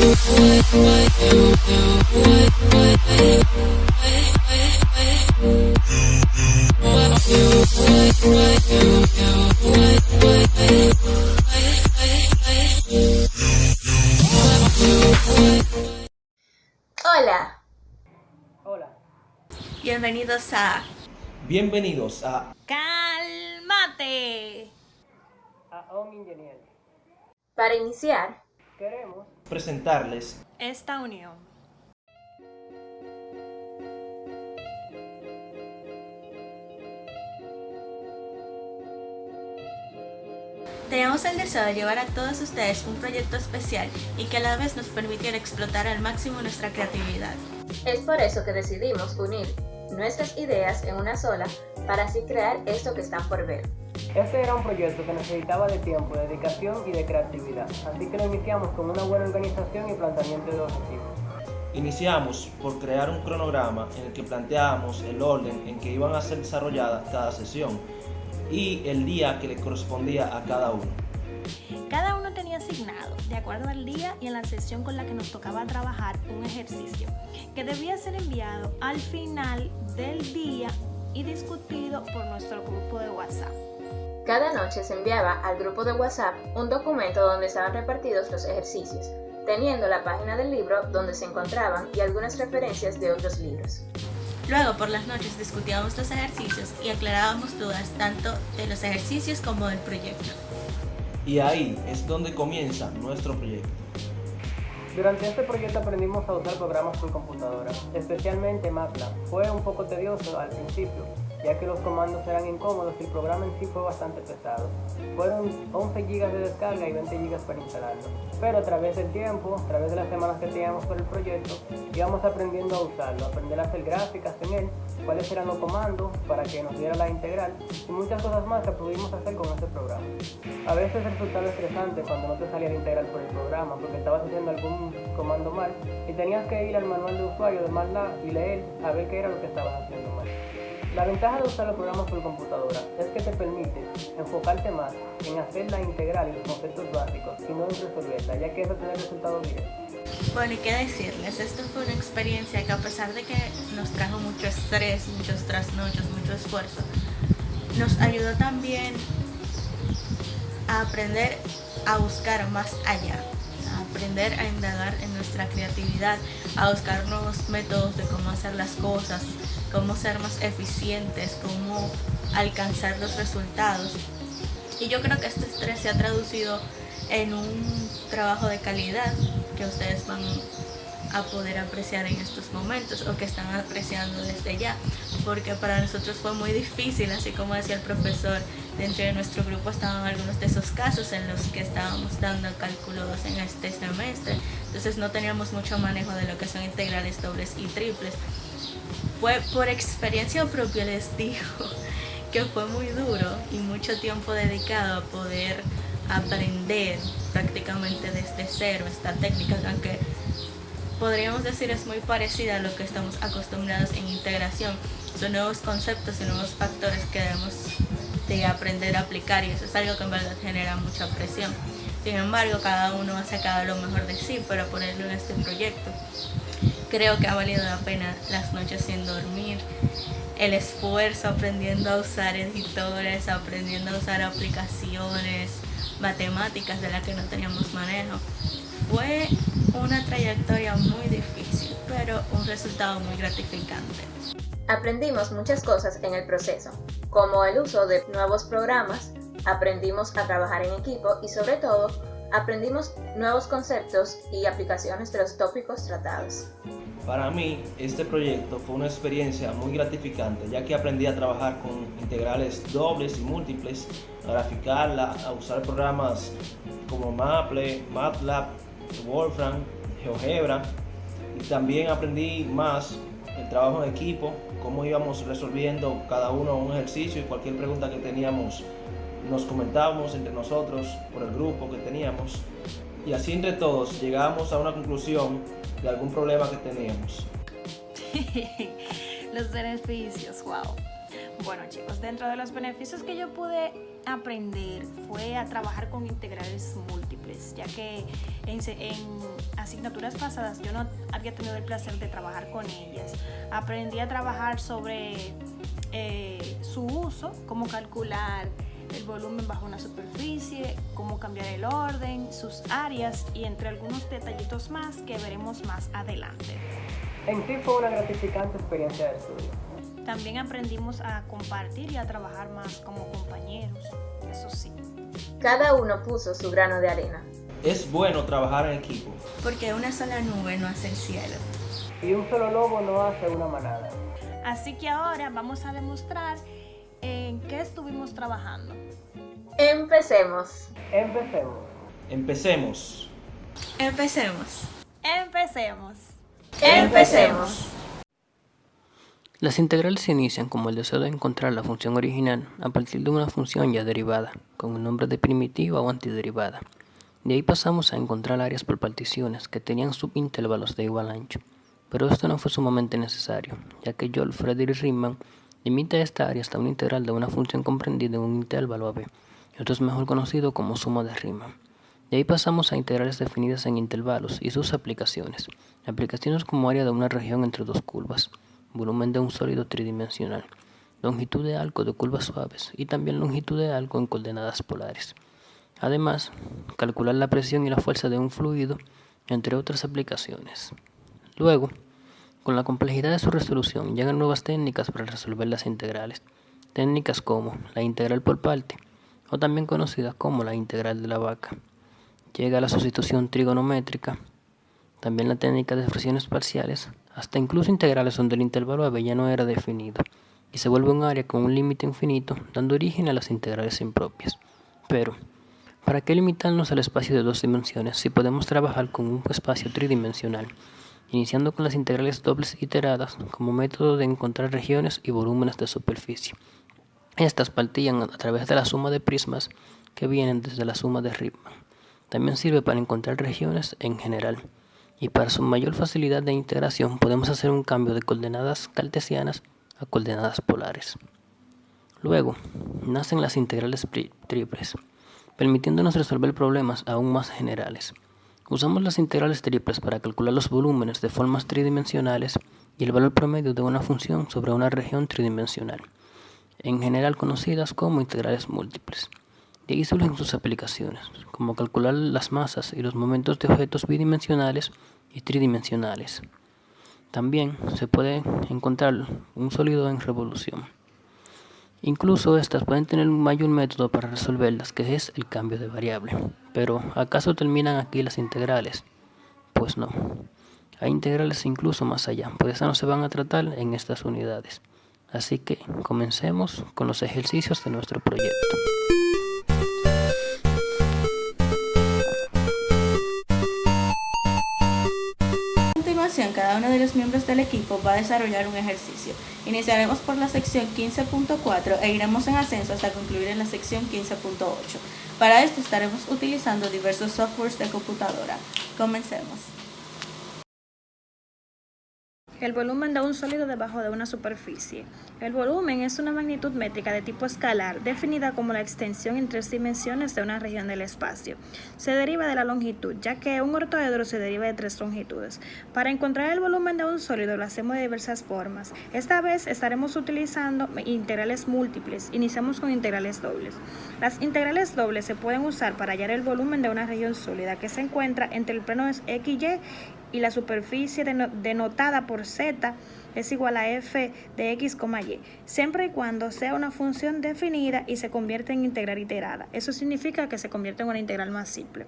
Hola. Hola. Bienvenidos a Bienvenidos a Cálmate. A Home Engineer. Para iniciar, Queremos presentarles Esta unión. Teníamos el deseo de llevar a todos ustedes un proyecto especial y que a la vez nos permitiera explotar al máximo nuestra creatividad. es por eso que decidimos unir nuestras ideas en una sola para así crear esto que están por ver. Este era un proyecto que necesitaba de tiempo, de dedicación y de creatividad, así que lo iniciamos con una buena organización y planteamiento de objetivos. Iniciamos por crear un cronograma en el que planteábamos el orden en que iban a ser desarrolladas cada sesión y el día que le correspondía a cada uno. Cada uno tenía asignado, de acuerdo al día y en la sesión con la que nos tocaba trabajar, un ejercicio que debía ser enviado al final del día y discutido por nuestro grupo de WhatsApp. Cada noche se enviaba al grupo de WhatsApp un documento donde estaban repartidos los ejercicios, teniendo la página del libro donde se encontraban y algunas referencias de otros libros. Luego, por las noches, discutíamos los ejercicios y aclarábamos dudas tanto de los ejercicios como del proyecto. Y ahí es donde comienza nuestro proyecto. Durante este proyecto aprendimos a usar programas por computadora, especialmente MATLAB. Fue un poco tedioso al principio, ya que los comandos eran incómodos y el programa en sí fue bastante pesado. Fueron 11 GB de descarga y 20 GB para instalarlo. Pero a través del tiempo, a través de las semanas que teníamos por el proyecto, íbamos aprendiendo a usarlo, aprender a hacer gráficas en él, cuáles eran los comandos para que nos diera la integral y muchas cosas más que pudimos hacer con este programa. A veces resultaba estresante cuando no te salía la integral por el programa porque estabas haciendo algún comando mal y tenías que ir al manual de usuario de MATLAB y leer a ver qué era lo que estabas haciendo mal. La ventaja de usar los programas por computadora es que te permite enfocarte más en hacer la integral y los conceptos básicos y no en resolverla, ya que eso tiene resultados directos. Bueno, y qué decirles, esto fue una experiencia que a pesar de que nos trajo mucho estrés, muchos trasnochos, mucho esfuerzo, nos ayudó también a aprender a buscar más allá, a aprender a indagar en nuestra creatividad, a buscar nuevos métodos de cómo hacer las cosas, cómo ser más eficientes, cómo alcanzar los resultados. Y yo creo que este estrés se ha traducido en un trabajo de calidad que ustedes van a poder apreciar en estos momentos o que están apreciando desde ya, porque para nosotros fue muy difícil, así como decía el profesor, dentro de nuestro grupo estaban algunos de esos casos en los que estábamos dando cálculo 2 en este semestre, entonces no teníamos mucho manejo de lo que son integrales dobles y triples. Fue por experiencia propia, les digo, que fue muy duro y mucho tiempo dedicado a poder aprender prácticamente desde cero esta técnica, aunque podríamos decir es muy parecida a lo que estamos acostumbrados en integración. Son nuevos conceptos y nuevos factores que debemos de aprender a aplicar y eso es algo que en verdad genera mucha presión. Sin embargo, cada uno ha sacado lo mejor de sí para ponerlo en este proyecto. Creo que ha valido la pena las noches sin dormir, el esfuerzo aprendiendo a usar editores, aprendiendo a usar aplicaciones, matemáticas de las que no teníamos manejo. Fue una trayectoria muy difícil, pero un resultado muy gratificante. Aprendimos muchas cosas en el proceso, como el uso de nuevos programas, aprendimos a trabajar en equipo y sobre todo, aprendimos nuevos conceptos y aplicaciones de los tópicos tratados. Para mí, este proyecto fue una experiencia muy gratificante, ya que aprendí a trabajar con integrales dobles y múltiples, a graficarla, a usar programas como Maple, MATLAB, Wolfram, GeoGebra, y también aprendí más el trabajo en equipo, cómo íbamos resolviendo cada uno un ejercicio y cualquier pregunta que teníamos nos comentábamos entre nosotros por el grupo que teníamos y así entre todos llegábamos a una conclusión de algún problema que teníamos. Los beneficios, wow. Bueno chicos, dentro de los beneficios que yo pude aprender fue a trabajar con integrales múltiples, ya que en asignaturas pasadas yo no había tenido el placer de trabajar con ellas. Aprendí a trabajar sobre su uso, cómo calcular el volumen bajo una superficie, cómo cambiar el orden, sus áreas y entre algunos detallitos más que veremos más adelante. En sí fue una gratificante experiencia de estudio. También aprendimos a compartir y a trabajar más como compañeros, eso sí. Cada uno puso su grano de arena. Es bueno trabajar en equipo. Porque una sola nube no hace el cielo. Y un solo lobo no hace una manada. Así que ahora vamos a demostrar en qué estuvimos trabajando. Empecemos. Empecemos. Empecemos. Empecemos. Empecemos. Empecemos. Las integrales se inician como el deseo de encontrar la función original a partir de una función ya derivada, con el nombre de primitiva o antiderivada. De ahí pasamos a encontrar áreas por particiones que tenían subintervalos de igual ancho. Pero esto no fue sumamente necesario, ya que Joel, Frederick Riemann limita esta área hasta una integral de una función comprendida en un intervalo AB. Esto es mejor conocido como suma de Riemann. De ahí pasamos a integrales definidas en intervalos y sus aplicaciones. Aplicaciones como área de una región entre dos curvas, volumen de un sólido tridimensional, longitud de arco de curvas suaves y también longitud de arco en coordenadas polares. Además, calcular la presión y la fuerza de un fluido, entre otras aplicaciones. Luego, con la complejidad de su resolución, llegan nuevas técnicas para resolver las integrales. Técnicas como la integral por parte, o también conocida como la integral de la vaca. Llega la sustitución trigonométrica, también la técnica de fracciones parciales, hasta incluso integrales donde el intervalo AB ya no era definido, y se vuelve un área con un límite infinito, dando origen a las integrales impropias. Pero, ¿para qué limitarnos al espacio de dos dimensiones si podemos trabajar con un espacio tridimensional? Iniciando con las integrales dobles iteradas como método de encontrar regiones y volúmenes de superficie. Estas partían a través de la suma de prismas que vienen desde la suma de Riemann. También sirve para encontrar regiones en general. Y para su mayor facilidad de integración podemos hacer un cambio de coordenadas cartesianas a coordenadas polares. Luego, nacen las integrales triples, permitiéndonos resolver problemas aún más generales. Usamos las integrales triples para calcular los volúmenes de formas tridimensionales y el valor promedio de una función sobre una región tridimensional, en general conocidas como integrales múltiples. De ahí surgen sus aplicaciones, como calcular las masas y los momentos de objetos bidimensionales y tridimensionales. También se puede encontrar un sólido en revolución. Incluso estas pueden tener un mayor método para resolverlas, que es el cambio de variable. Pero, ¿acaso terminan aquí las integrales? Pues no. Hay integrales incluso más allá, pues esas no se van a tratar en estas unidades. Así que comencemos con los ejercicios de nuestro proyecto. Cada uno de los miembros del equipo va a desarrollar un ejercicio. Iniciaremos por la sección 15.4 e iremos en ascenso hasta concluir en la sección 15.8. Para esto estaremos utilizando diversos softwares de computadora. Comencemos. El volumen de un sólido debajo de una superficie. El volumen es una magnitud métrica de tipo escalar, definida como la extensión en 3 dimensiones de una región del espacio. Se deriva de la longitud, ya que un octoedro se deriva de 3 longitudes. Para encontrar el volumen de un sólido lo hacemos de diversas formas. Esta vez estaremos utilizando integrales múltiples. Iniciamos con integrales dobles. Las integrales dobles se pueden usar para hallar el volumen de una región sólida que se encuentra entre el plano XY y la superficie denotada por Z es igual a f de x, y, siempre y cuando sea una función definida y se convierte en integral iterada. Eso significa que se convierte en una integral más simple.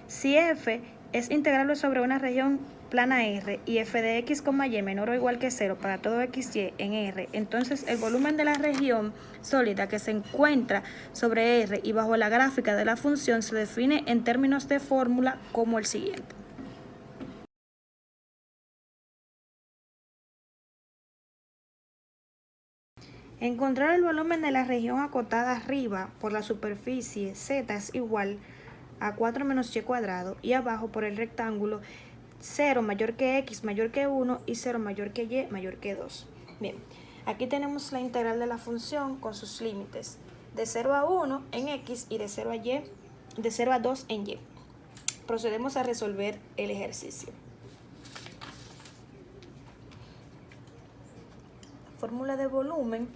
Si f es integrable sobre una región plana R y f de x, y menor o igual que 0 para todo xy en R, entonces el volumen de la región sólida que se encuentra sobre R y bajo la gráfica de la función se define en términos de fórmula como el siguiente. Encontrar el volumen de la región acotada arriba por la superficie Z es igual a 4 menos y cuadrado y abajo por el rectángulo 0 mayor que x mayor que 1 y 0 mayor que y mayor que 2. Bien, Aquí tenemos la integral de la función con sus límites de 0 a 1 en x y de 0 a y, de 0 a 2 en y. Procedemos a resolver el ejercicio. La fórmula de volumen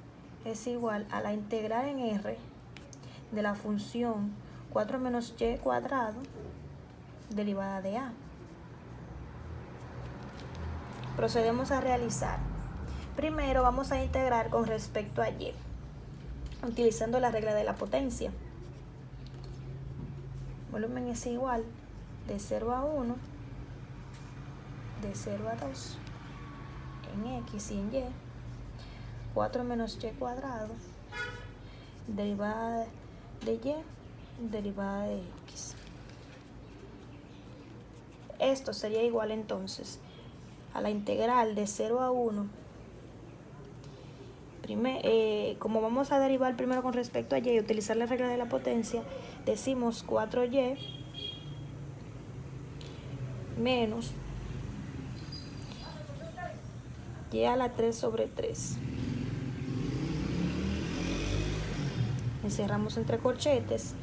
es igual a la integral en r de la función 4 menos y cuadrado derivada de a. Procedemos a realizar. Primero vamos a integrar con respecto a y, utilizando la regla de la potencia. Volumen es igual de 0 a 1, de 0 a 2, en x y en y, 4 menos y cuadrado, derivada de y, derivada de x. Esto sería igual entonces a la integral de 0 a 1. Como vamos a derivar primero con respecto a y utilizar la regla de la potencia, decimos 4y menos y a la 3 sobre 3. Encerramos entre corchetes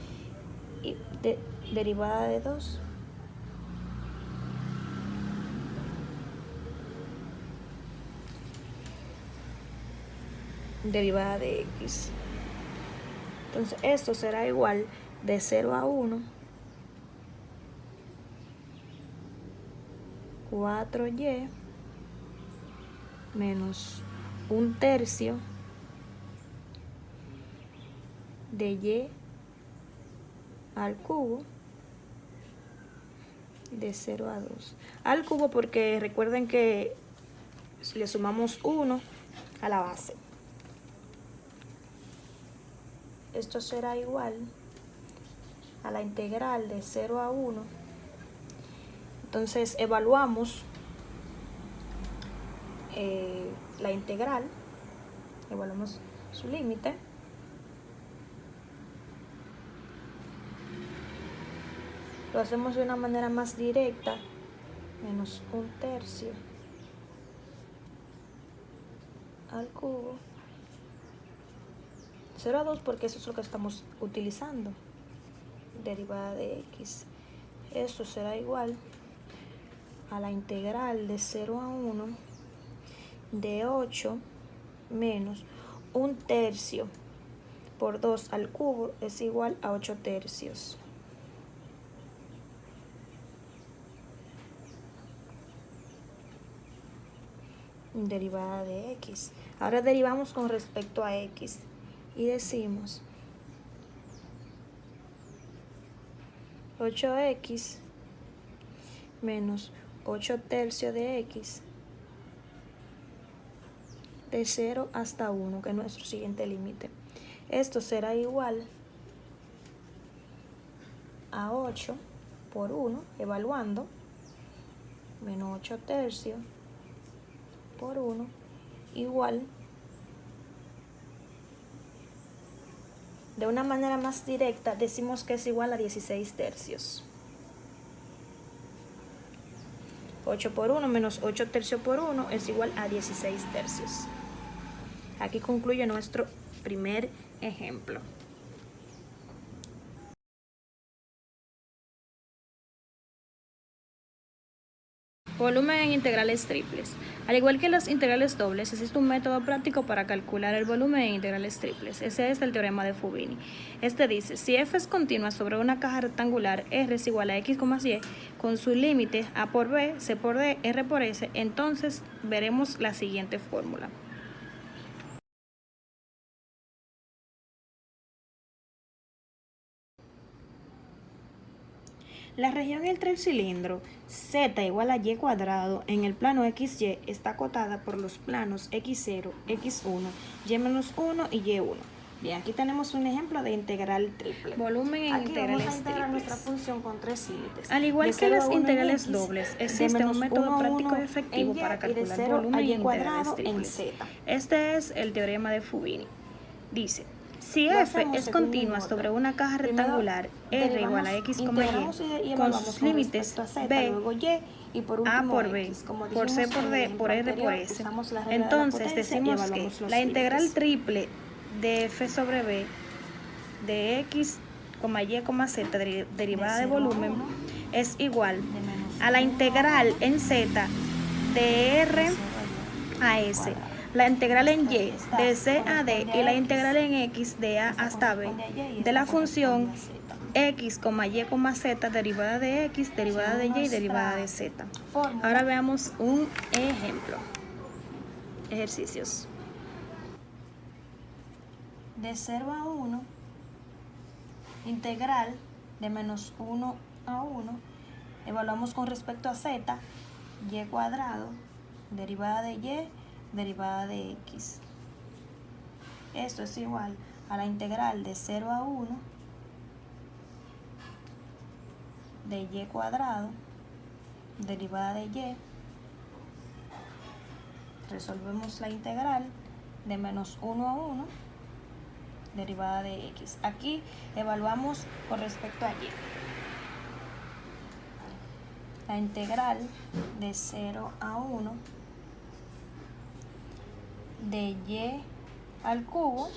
y derivada de 2 derivada de x. Entonces esto será igual de 0 a 1, 4y menos 1/3 de y al cubo de 0 a 2. Al cubo porque recuerden que le sumamos 1 a la base. Esto será igual a la integral de 0 a 1. Entonces evaluamos la integral, evaluamos su límite. Lo hacemos de una manera más directa, menos 1/3 al cubo. 0 a 2 porque eso es lo que estamos utilizando, derivada de x. Esto será igual a la integral de 0 a 1 de 8 menos 1/3 por 2 al cubo es igual a 8/3. Derivada de x. Ahora derivamos con respecto a x y decimos 8x menos 8/3 de x de 0 hasta 1, que es nuestro siguiente límite. Esto será igual a 8 por 1, evaluando, menos 8/3 por 1, igual, de una manera más directa, decimos que es igual a 16/3. 8 por 1 menos 8/3 por 1 es igual a 16/3. Aquí concluye nuestro primer ejemplo. Volumen en integrales triples. Al igual que las integrales dobles, existe un método práctico para calcular el volumen en integrales triples. Ese es el teorema de Fubini. Este dice, si f es continua sobre una caja rectangular, r es igual a x, y con su límite a por b, c por d, r por s, entonces veremos la siguiente fórmula. La región entre el cilindro z igual a y cuadrado en el plano xy está acotada por los planos x0, x1, y menos 1 y y1. Bien, aquí tenemos un ejemplo de integral triple. Volumen en integrales triples. Aquí vamos a integrar nuestra función con tres límites. Al igual que las integrales dobles, existe un método práctico y efectivo para calcular volumen en integrales triples. Este es el teorema de Fubini. Dice, Si Lo f hacemos es según continua un sobre orden. una caja Primero, rectangular R igual a x, integramos y y con evaluamos sus con límites respecto a z, b luego y y por a último por b, x. Como por c dijimos por en el d, ejemplo por r por anterior, s. usamos la regla de la Entonces potencia y decimos que evaluamos los la integral límites. triple de f sobre b de x, y, z derivada de De 0 a volumen 1, es igual de menos a la 1 a integral 1, en z de r de 0 a y s, cuadrado. la integral en y Esta de c a d corresponde y la a x, integral en x de a esta hasta b corresponde a y, de esta la función corresponde a z. x, y, z derivada de x, derivada de y, derivada de z. Fórmula. Ahora veamos un ejemplo. Ejercicios. De 0 a 1, integral de menos 1 a 1, evaluamos con respecto a z, y cuadrado, derivada de y, derivada de x. Esto es igual a la integral de 0 a 1 de y cuadrado, derivada de y. Resolvemos la integral de menos 1 a 1, derivada de x. Aquí evaluamos con respecto a y. La integral de 0 a 1 de y al cubo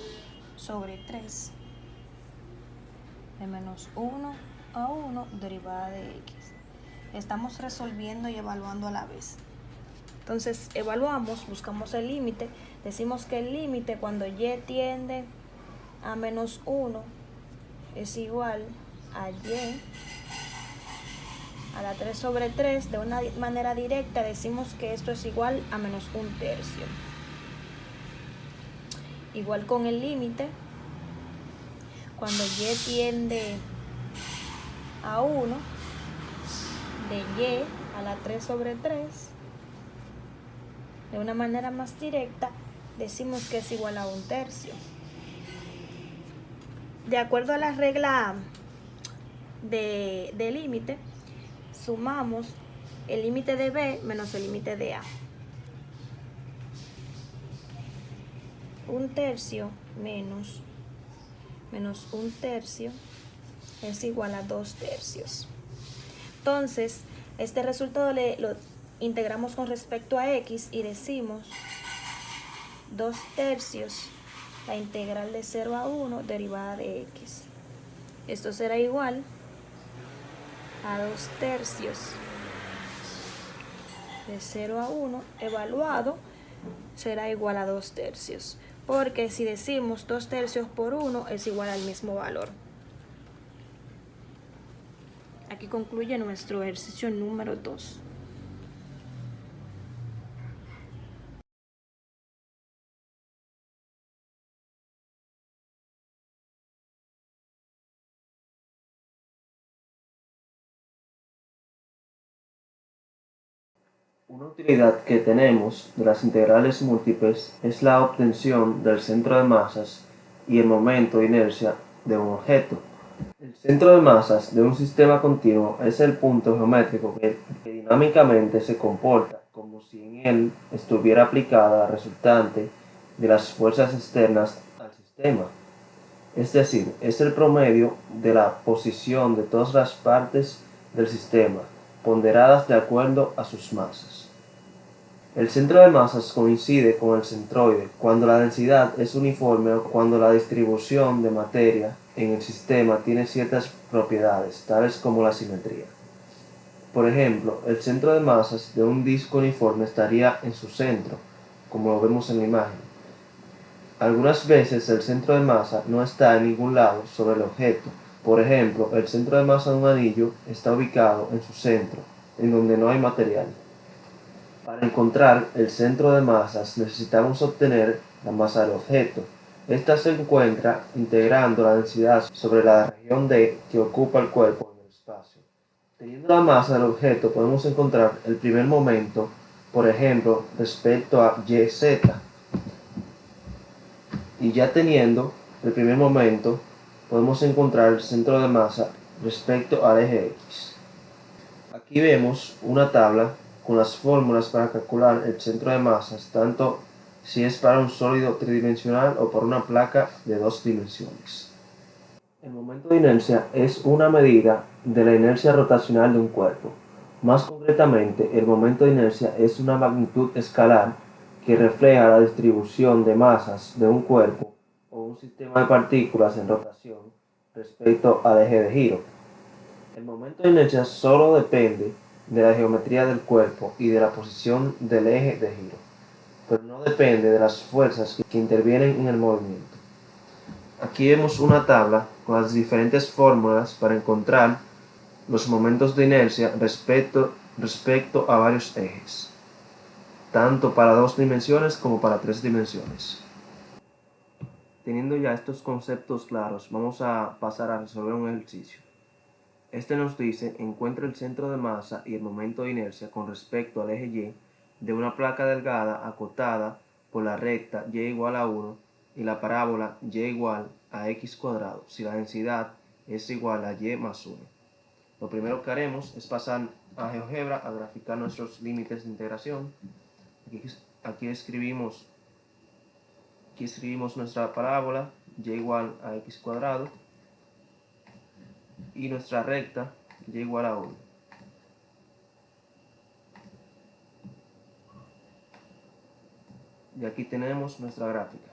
sobre 3 de menos 1 a 1 derivada de x. Estamos resolviendo y evaluando a la vez. Entonces evaluamos, buscamos el límite, decimos que el límite cuando y tiende a menos 1 es igual a y a la 3 sobre 3. De una manera directa decimos que esto es igual a menos 1/3. Igual con el límite, cuando y tiende a 1 de y a la 3 sobre 3, de una manera más directa decimos que es igual a 1/3. De acuerdo a la regla de límite, sumamos el límite de b menos el límite de a. 1/3 menos 1/3 es igual a 2/3. Entonces, este resultado lo integramos con respecto a x y decimos 2/3 la integral de 0 a 1 derivada de x. Esto será igual a 2/3 de 0 a 1 evaluado será igual a 2/3, porque si decimos 2/3 por 1 es igual al mismo valor. Aquí concluye nuestro ejercicio número 2. Una utilidad que tenemos de las integrales múltiples es la obtención del centro de masas y el momento de inercia de un objeto. El centro de masas de un sistema continuo es el punto geométrico que dinámicamente se comporta como si en él estuviera aplicada la resultante de las fuerzas externas al sistema. Es decir, es el promedio de la posición de todas las partes del sistema, ponderadas de acuerdo a sus masas. El centro de masas coincide con el centroide cuando la densidad es uniforme o cuando la distribución de materia en el sistema tiene ciertas propiedades, tales como la simetría. Por ejemplo, el centro de masas de un disco uniforme estaría en su centro, como lo vemos en la imagen. Algunas veces el centro de masa no está en ningún lado sobre el objeto. Por ejemplo, el centro de masa de un anillo está ubicado en su centro, en donde no hay material. Para encontrar el centro de masas necesitamos obtener la masa del objeto. Esta se encuentra integrando la densidad sobre la región D que ocupa el cuerpo en el espacio. Teniendo la masa del objeto podemos encontrar el primer momento, por ejemplo, respecto a YZ. Y ya teniendo el primer momento, podemos encontrar el centro de masa respecto al eje X. Aquí vemos una tabla con las fórmulas para calcular el centro de masas tanto si es para un sólido tridimensional o para una placa de 2 dimensiones. El momento de inercia es una medida de la inercia rotacional de un cuerpo. Más concretamente, el momento de inercia es una magnitud escalar que refleja la distribución de masas de un cuerpo o un sistema de partículas en rotación respecto al eje de giro. El momento de inercia solo depende de la geometría del cuerpo y de la posición del eje de giro, pero no depende de las fuerzas que intervienen en el movimiento. Aquí vemos una tabla con las diferentes fórmulas para encontrar los momentos de inercia respecto a varios ejes, tanto para 2 dimensiones como para 3 dimensiones. Teniendo ya estos conceptos claros, vamos a pasar a resolver un ejercicio. Este nos dice: encuentra el centro de masa y el momento de inercia con respecto al eje Y de una placa delgada acotada por la recta y igual a 1 y la parábola y igual a x cuadrado, si la densidad es igual a y más 1. Lo primero que haremos es pasar a GeoGebra a graficar nuestros límites de integración. Aquí escribimos nuestra parábola y igual a x cuadrado y nuestra recta y igual a 1. Y aquí tenemos nuestra gráfica.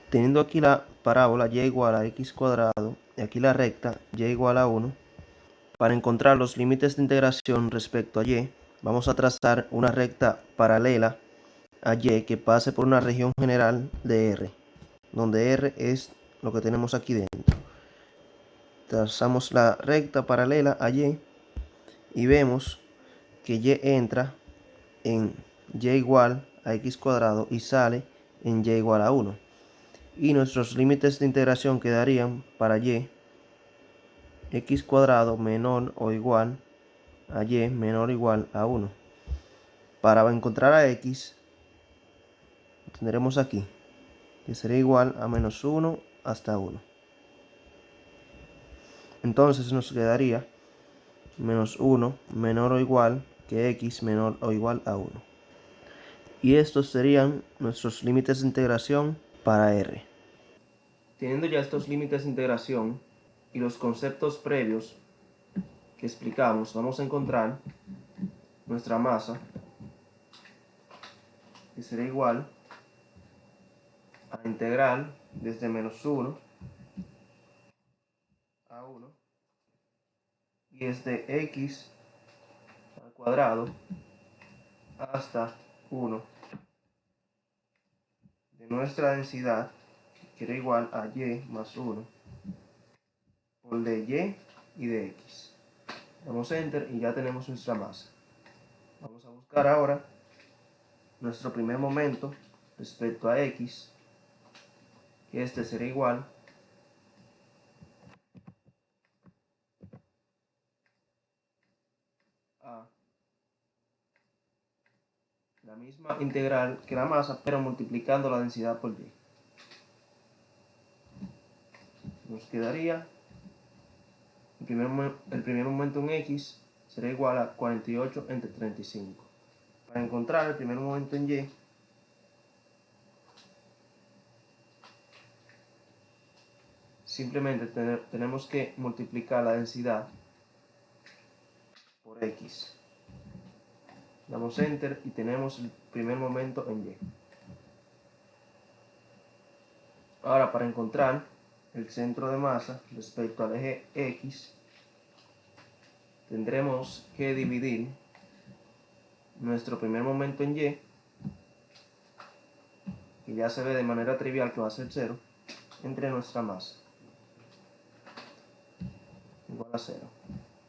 Teniendo aquí la parábola y igual a x cuadrado y aquí la recta y igual a 1, para encontrar los límites de integración respecto a y, vamos a trazar una recta paralela a y que pase por una región general de R, donde R es lo que tenemos aquí dentro. Trazamos la recta paralela a y vemos que y entra en y igual a x cuadrado y sale en y igual a 1. Y nuestros límites de integración quedarían para y x cuadrado menor o igual a y menor o igual a 1. Para encontrar a x, tendremos aquí que será igual a menos 1 hasta 1. Entonces nos quedaría menos 1 menor o igual que x menor o igual a 1. Y estos serían nuestros límites de integración para R. Teniendo ya estos límites de integración y los conceptos previos que explicamos, vamos a encontrar nuestra masa, que será igual a la integral desde menos 1 a 1 y desde x al cuadrado hasta 1 de nuestra densidad, que era igual a y más 1 por de y de x. Damos enter y ya tenemos nuestra masa. Vamos a buscar ahora nuestro primer momento respecto a x, que este será igual a la misma integral que la masa, pero multiplicando la densidad por y. Nos quedaría el primer momento en x será igual a 48 entre 35. Para encontrar el primer momento en y, simplemente tenemos que multiplicar la densidad por x. Damos enter y tenemos el primer momento en y. Ahora, para encontrar el centro de masa respecto al eje x, tendremos que dividir nuestro primer momento en y, que ya se ve de manera trivial que va a ser 0, entre nuestra masa, igual a 0.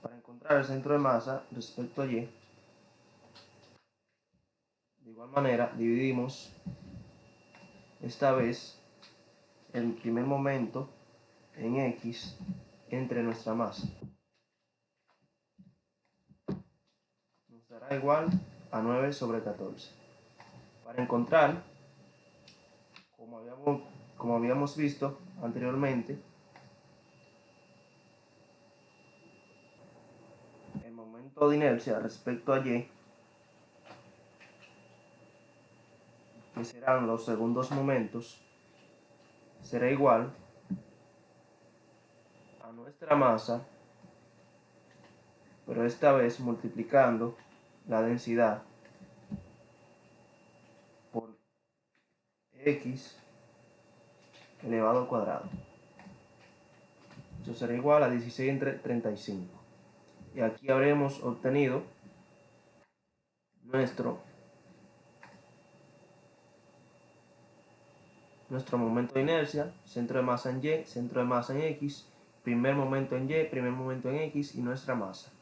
Para encontrar el centro de masa respecto a y, de igual manera dividimos esta vez el primer momento en x entre nuestra masa. Nos dará igual a 9 sobre 14. Para encontrar, como habíamos como habíamos visto anteriormente, el momento de inercia respecto a Y, que serán los segundos momentos, será igual a nuestra masa, pero esta vez multiplicando la densidad por x elevado al cuadrado. Eso será igual a 16 entre 35. Y aquí habremos obtenido nuestro momento de inercia, centro de masa en Y, centro de masa en X, primer momento en Y, primer momento en X y nuestra masa.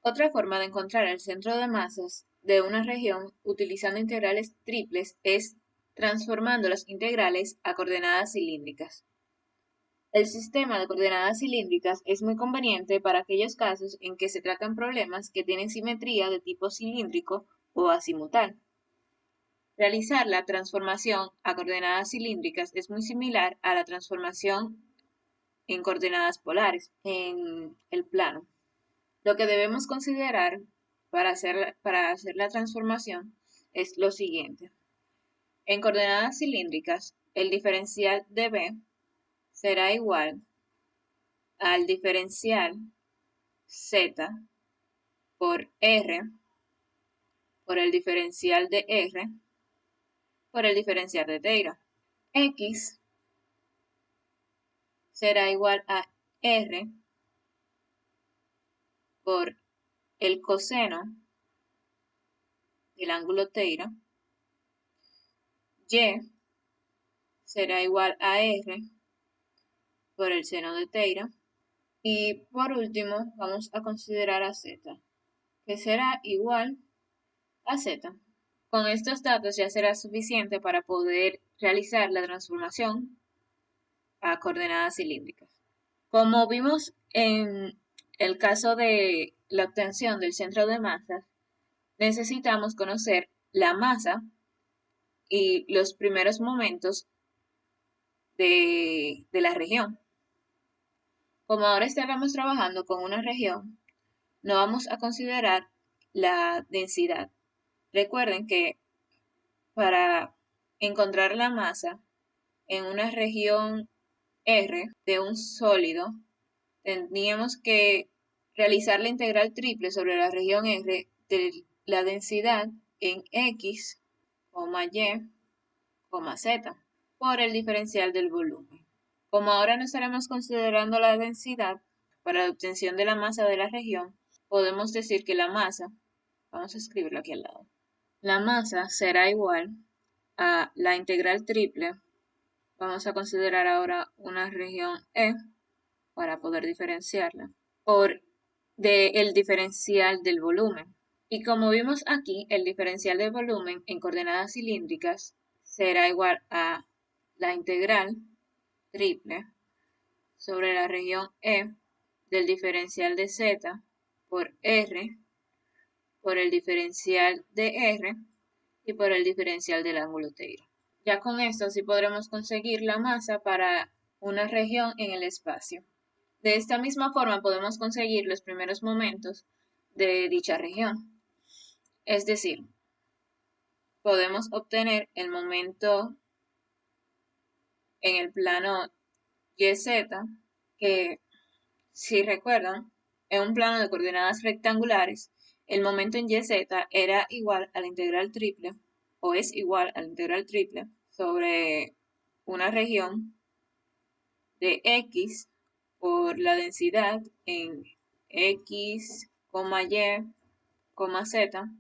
Otra forma de encontrar el centro de masas de una región utilizando integrales triples es transformando las integrales a coordenadas cilíndricas. El sistema de coordenadas cilíndricas es muy conveniente para aquellos casos en que se tratan problemas que tienen simetría de tipo cilíndrico o azimutal. Realizar la transformación a coordenadas cilíndricas es muy similar a la transformación en coordenadas polares en el plano. Lo que debemos considerar para hacer la transformación es lo siguiente. En coordenadas cilíndricas, el diferencial de B será igual al diferencial Z por R por el diferencial de R por el diferencial de θ. X será igual a R por el coseno del ángulo θ. Y será igual a R por el seno de θ. Y por último, vamos a considerar a Z, que será igual a Z. Con estos datos ya será suficiente para poder realizar la transformación a coordenadas cilíndricas. Como vimos en el caso de la obtención del centro de masas, necesitamos conocer la masa y los primeros momentos de la región. Como ahora estaremos trabajando con una región, no vamos a considerar la densidad. Recuerden que para encontrar la masa en una región R de un sólido, tendríamos que realizar la integral triple sobre la región R de la densidad en X, Y, Z por el diferencial del volumen. Como ahora no estaremos considerando la densidad para la obtención de la masa de la región, podemos decir que la masa, vamos a escribirlo aquí al lado, la masa será igual a la integral triple. Vamos a considerar ahora una región E para poder diferenciarla por el diferencial del volumen. Y como vimos aquí, el diferencial del volumen en coordenadas cilíndricas será igual a la integral triple sobre la región E del diferencial de Z por R por el diferencial de R y por el diferencial del ángulo θ. Ya con esto sí podremos conseguir la masa para una región en el espacio. De esta misma forma podemos conseguir los primeros momentos de dicha región. Es decir, podemos obtener el momento en el plano YZ, que si recuerdan, en un plano de coordenadas rectangulares, el momento en YZ era igual a la integral triple, o es igual a la integral triple, sobre una región de X por la densidad en X, Y, Z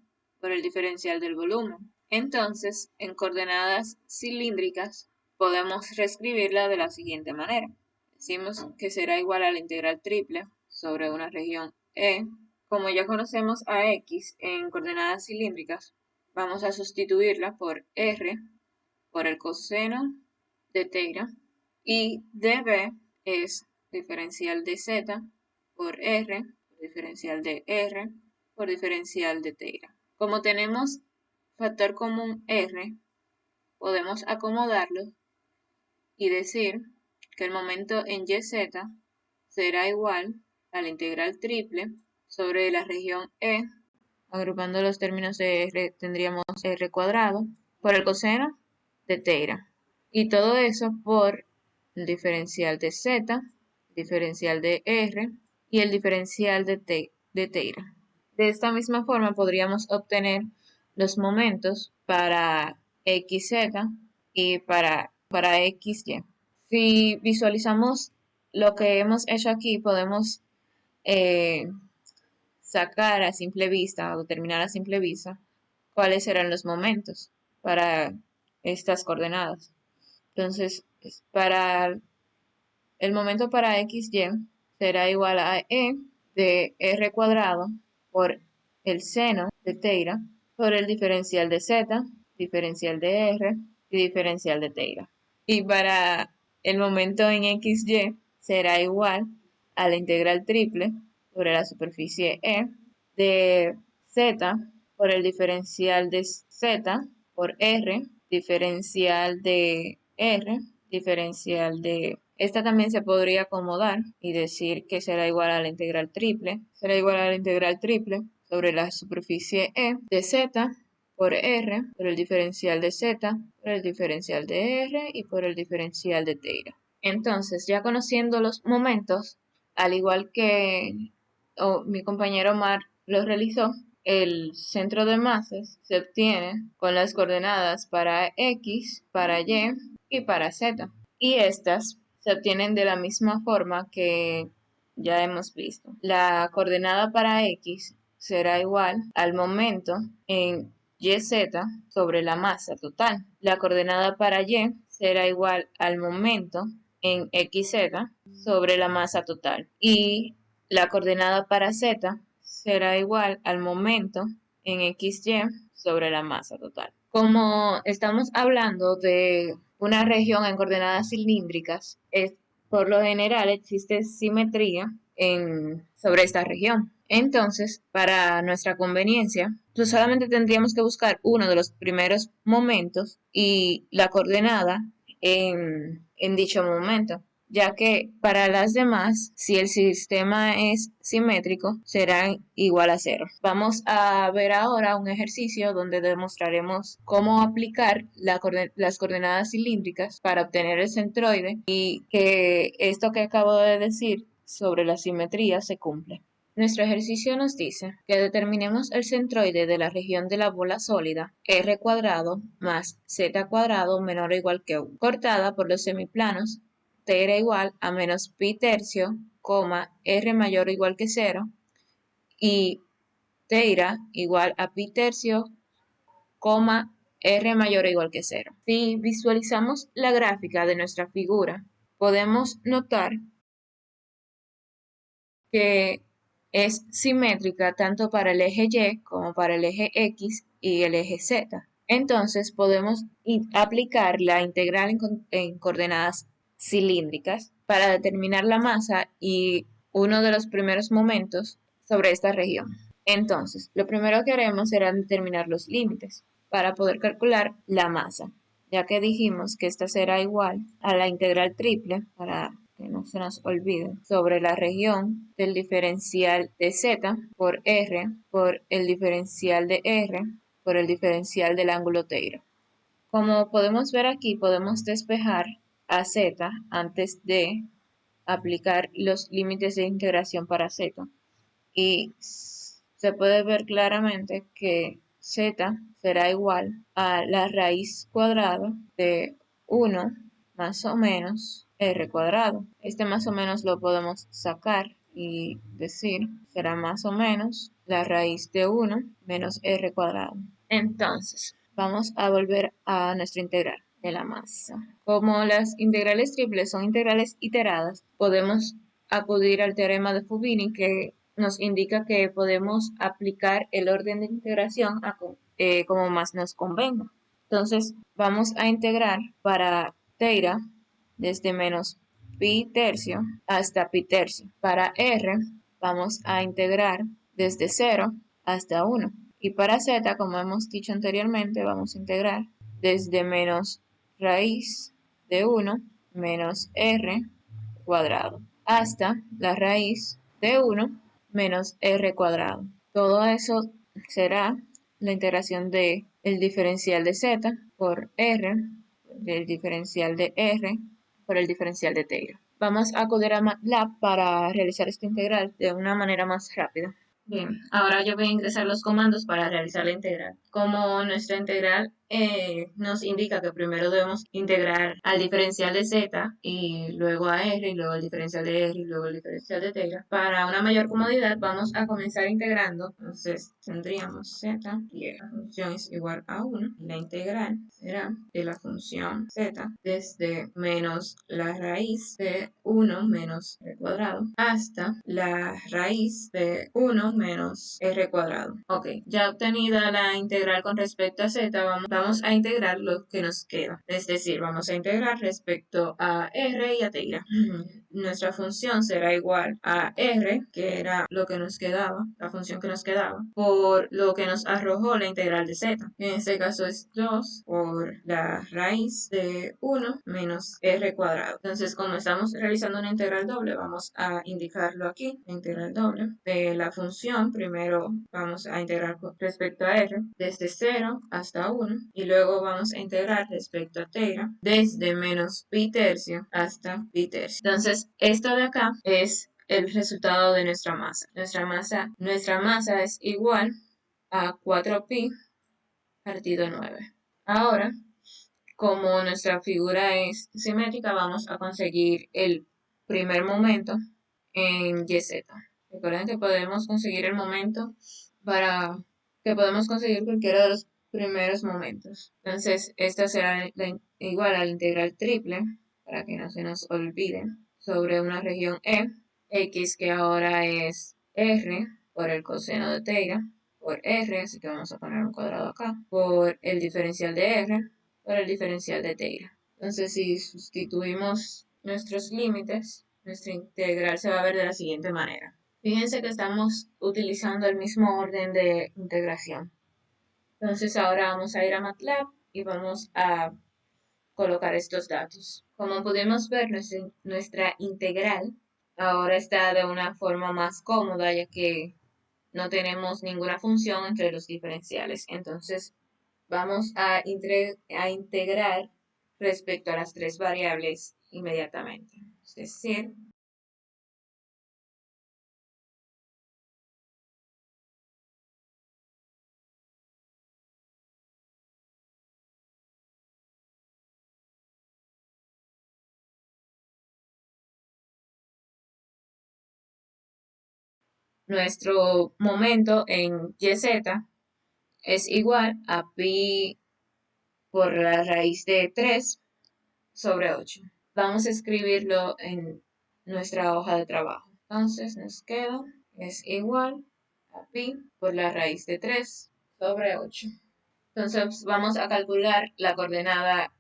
por el diferencial del volumen. Entonces, en coordenadas cilíndricas, podemos reescribirla de la siguiente manera. Decimos que será igual a la integral triple sobre una región E. Como ya conocemos a X en coordenadas cilíndricas, vamos a sustituirla por R por el coseno de θ y dB es diferencial de Z por R, diferencial de R por diferencial de θ. Como tenemos factor común R, podemos acomodarlo y decir que el momento en YZ será igual a la integral triple sobre la región E. Agrupando los términos de R, tendríamos R cuadrado por el coseno de teira. Y todo eso por el diferencial de Z, diferencial de R y el diferencial de teira. De esta misma forma podríamos obtener los momentos para XZ y para XY. Si visualizamos lo que hemos hecho aquí, podemos sacar a simple vista o determinar a simple vista cuáles serán los momentos para estas coordenadas. Entonces, para el momento para XY será igual a E de R cuadrado por el seno de teira por el diferencial de Z, diferencial de R y diferencial de teira. Y para el momento en XY será igual a la integral triple sobre la superficie E de Z por el diferencial de Z por R, diferencial de R, diferencial de... Esta también se podría acomodar y decir que será igual a la integral triple. Será igual a la integral triple sobre la superficie E de Z por R, por el diferencial de Z, por el diferencial de R y por el diferencial de teira. Entonces, ya conociendo los momentos, al igual que mi compañero Omar lo realizó, el centro de masas se obtiene con las coordenadas para X, para Y y para Z. Y estas se obtienen de la misma forma que ya hemos visto. La coordenada para X será igual al momento en YZ sobre la masa total. La coordenada para Y será igual al momento en XZ sobre la masa total. Y la coordenada para Z será igual al momento en XY sobre la masa total. Como estamos hablando de una región en coordenadas cilíndricas, por lo general existe simetría sobre esta región. Entonces, para nuestra conveniencia, pues solamente tendríamos que buscar uno de los primeros momentos y la coordenada en dicho momento, ya que para las demás, si el sistema es simétrico, será igual a 0. Vamos a ver ahora un ejercicio donde demostraremos cómo aplicar las coordenadas cilíndricas para obtener el centroide y que esto que acabo de decir sobre la simetría se cumple. Nuestro ejercicio nos dice que determinemos el centroide de la región de la bola sólida R cuadrado más Z cuadrado menor o igual que 1, cortada por los semiplanos teira igual a menos pi tercio, R mayor o igual que 0 y teira igual a pi tercio, R mayor o igual que 0. Si visualizamos la gráfica de nuestra figura, podemos notar que es simétrica tanto para el eje Y como para el eje X y el eje Z. Entonces podemos aplicar la integral en coordenadas cilíndricas para determinar la masa y uno de los primeros momentos sobre esta región. Entonces, lo primero que haremos será determinar los límites para poder calcular la masa, ya que dijimos que esta será igual a la integral triple, para que no se nos olvide, sobre la región del diferencial de Z por R, por el diferencial de R, por el diferencial del ángulo teira. Como podemos ver aquí, podemos despejar a Z antes de aplicar los límites de integración para Z. Y se puede ver claramente que Z será igual a la raíz cuadrada de 1 más o menos R cuadrado. Este más o menos lo podemos sacar y decir será más o menos la raíz de 1 menos R cuadrado. Entonces, vamos a volver a nuestra integral de la masa. Como las integrales triples son integrales iteradas, podemos acudir al teorema de Fubini que nos indica que podemos aplicar el orden de integración como más nos convenga. Entonces, vamos a integrar para teira desde menos pi tercio hasta pi tercio. Para R vamos a integrar desde 0 hasta 1. Y para Z, como hemos dicho anteriormente, vamos a integrar desde menos raíz de 1 menos r cuadrado hasta la raíz de 1 menos r cuadrado. Todo eso será la integración de el diferencial de z por r, el diferencial de r por el diferencial de Taylor. Vamos a acudir a MATLAB para realizar esta integral de una manera más rápida. Bien, ahora yo voy a ingresar los comandos para realizar la integral. Como nuestra integral nos indica que primero debemos integrar al diferencial de z y luego a r y luego al diferencial de r y luego al diferencial de Taylor. Para una mayor comodidad vamos a comenzar integrando. Entonces tendríamos z y la función es igual a 1 y la integral será de la función z desde menos la raíz de 1 menos r cuadrado hasta la raíz de 1 menos r cuadrado. Ok, ya obtenida la integral con respecto a z, vamos a integrar lo que nos queda. Es decir, vamos a integrar respecto a r y a Taylor. Nuestra función será igual a r, que era lo que nos quedaba, la función que nos quedaba, por lo que nos arrojó la integral de z. En este caso es 2 por la raíz de 1 menos r cuadrado. Entonces, como estamos realizando una integral doble, vamos a indicarlo aquí, la integral doble de la función. Primero vamos a integrar respecto a r desde 0 hasta 1 y luego vamos a integrar respecto a Taylor desde menos pi tercio hasta pi tercio. Entonces, esto de acá es el resultado de nuestra masa. Nuestra masa es igual a 4pi partido 9. Ahora, como nuestra figura es simétrica, vamos a conseguir el primer momento en YZ. Recuerden que podemos conseguir el momento podemos conseguir cualquiera de los primeros momentos. Entonces, esta será igual a la integral triple, para que no se nos olvide, sobre una región E, X que ahora es R por el coseno de Taylor, por R, así que vamos a poner un cuadrado acá, por el diferencial de R, por el diferencial de Taylor. Entonces, si sustituimos nuestros límites, nuestra integral se va a ver de la siguiente manera. Fíjense que estamos utilizando el mismo orden de integración. Entonces, ahora vamos a ir a MATLAB y vamos a colocar estos datos. Como pudimos ver, nuestra integral ahora está de una forma más cómoda, ya que no tenemos ninguna función entre los diferenciales. Entonces, vamos a integrar respecto a las tres variables inmediatamente. Es decir, nuestro momento en YZ es igual a pi por la raíz de 3 sobre 8. Vamos a escribirlo en nuestra hoja de trabajo. Entonces nos queda, es igual a pi por la raíz de 3 sobre 8. Entonces vamos a calcular la coordenada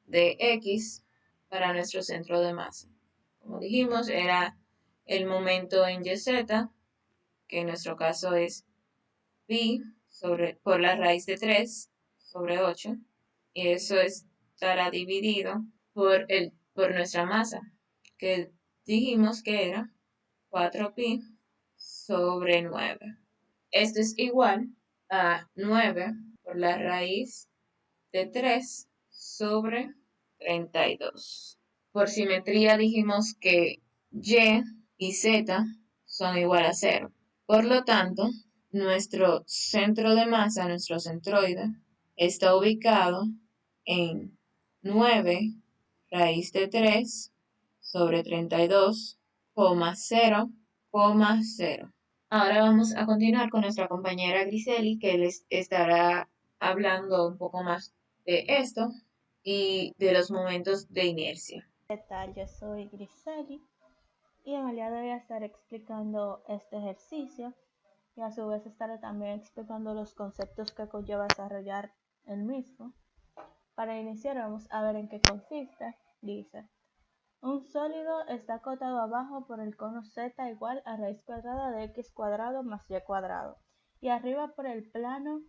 de X para nuestro centro de masa. Como dijimos, era el momento en YZ, que en nuestro caso es pi por la raíz de 3 sobre 8, y eso estará dividido por nuestra masa, que dijimos que era 4pi sobre 9. Esto es igual a 9 por la raíz de 3 sobre 32. Por simetría dijimos que y y z son igual a 0. Por lo tanto, nuestro centro de masa, nuestro centroide, está ubicado en 9 raíz de 3 sobre 32,0,0. Ahora vamos a continuar con nuestra compañera Griseli, que les estará hablando un poco más de esto y de los momentos de inercia. ¿Qué tal? Yo soy Griseli y en el día de hoy estaré explicando este ejercicio y a su vez estaré también explicando los conceptos que conlleva desarrollar el mismo. Para iniciar vamos a ver en qué consiste. Dice: un sólido está acotado abajo por el cono z igual a raíz cuadrada de x cuadrado más y cuadrado y arriba por el plano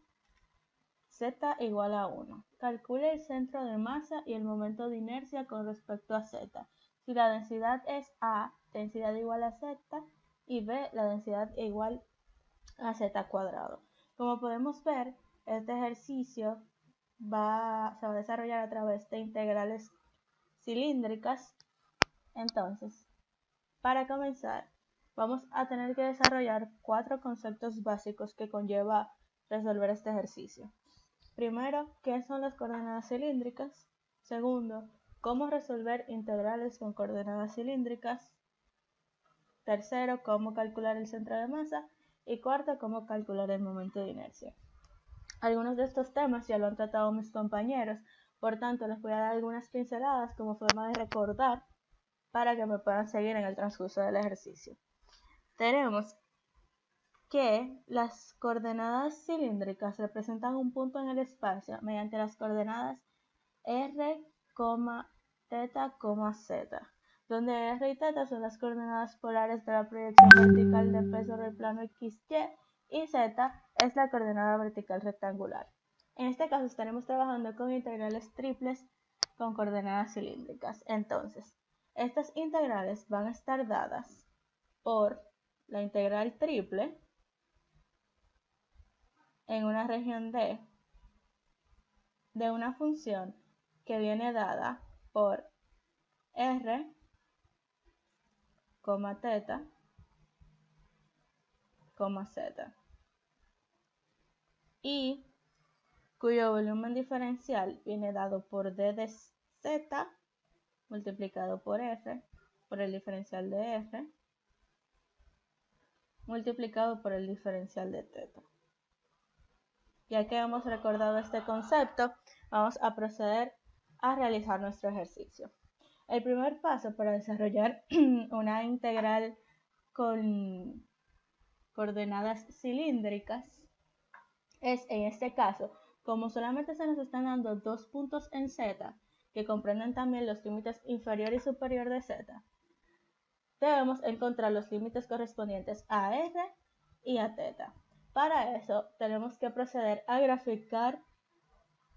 Z igual a 1. Calcule el centro de masa y el momento de inercia con respecto a Z. Si la densidad es A, densidad igual a Z, y B, la densidad igual a Z cuadrado. Como podemos ver, este ejercicio se va a desarrollar a través de integrales cilíndricas. Entonces, para comenzar, vamos a tener que desarrollar 4 conceptos básicos que conlleva resolver este ejercicio. Primero, ¿qué son las coordenadas cilíndricas? Segundo, ¿cómo resolver integrales con coordenadas cilíndricas? Tercero, ¿cómo calcular el centro de masa? Y cuarto, ¿cómo calcular el momento de inercia? Algunos de estos temas ya lo han tratado mis compañeros, por tanto les voy a dar algunas pinceladas como forma de recordar para que me puedan seguir en el transcurso del ejercicio. Tenemos que las coordenadas cilíndricas representan un punto en el espacio mediante las coordenadas r, θ, z, donde r y θ son las coordenadas polares de la proyección vertical de P sobre el plano XY y z es la coordenada vertical rectangular. En este caso estaremos trabajando con integrales triples con coordenadas cilíndricas. Entonces, estas integrales van a estar dadas por la integral triple en una región D de una función que viene dada por r, θ, z y cuyo volumen diferencial viene dado por d de z multiplicado por f por el diferencial de f multiplicado por el diferencial de θ. Ya que hemos recordado este concepto, vamos a proceder a realizar nuestro ejercicio. El primer paso para desarrollar una integral con coordenadas cilíndricas es, en este caso, como solamente se nos están dando 2 puntos en Z, que comprenden también los límites inferior y superior de Z, debemos encontrar los límites correspondientes a R y a θ. Para eso tenemos que proceder a graficar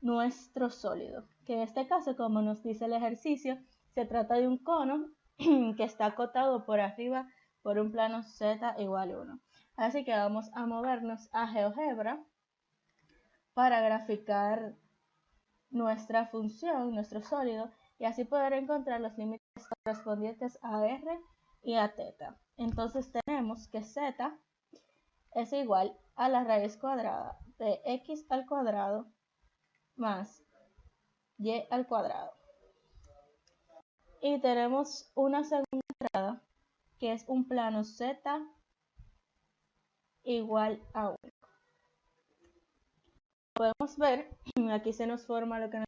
nuestro sólido, que en este caso, como nos dice el ejercicio, se trata de un cono que está acotado por arriba por un plano Z igual 1. Así que vamos a movernos a GeoGebra para graficar nuestra función, nuestro sólido, y así poder encontrar los límites correspondientes a R y a θ. Entonces tenemos que Z es igual a la raíz cuadrada de x al cuadrado más y al cuadrado. Y tenemos una segunda entrada que es un plano Z igual a 1. Podemos ver, aquí se nos forma lo que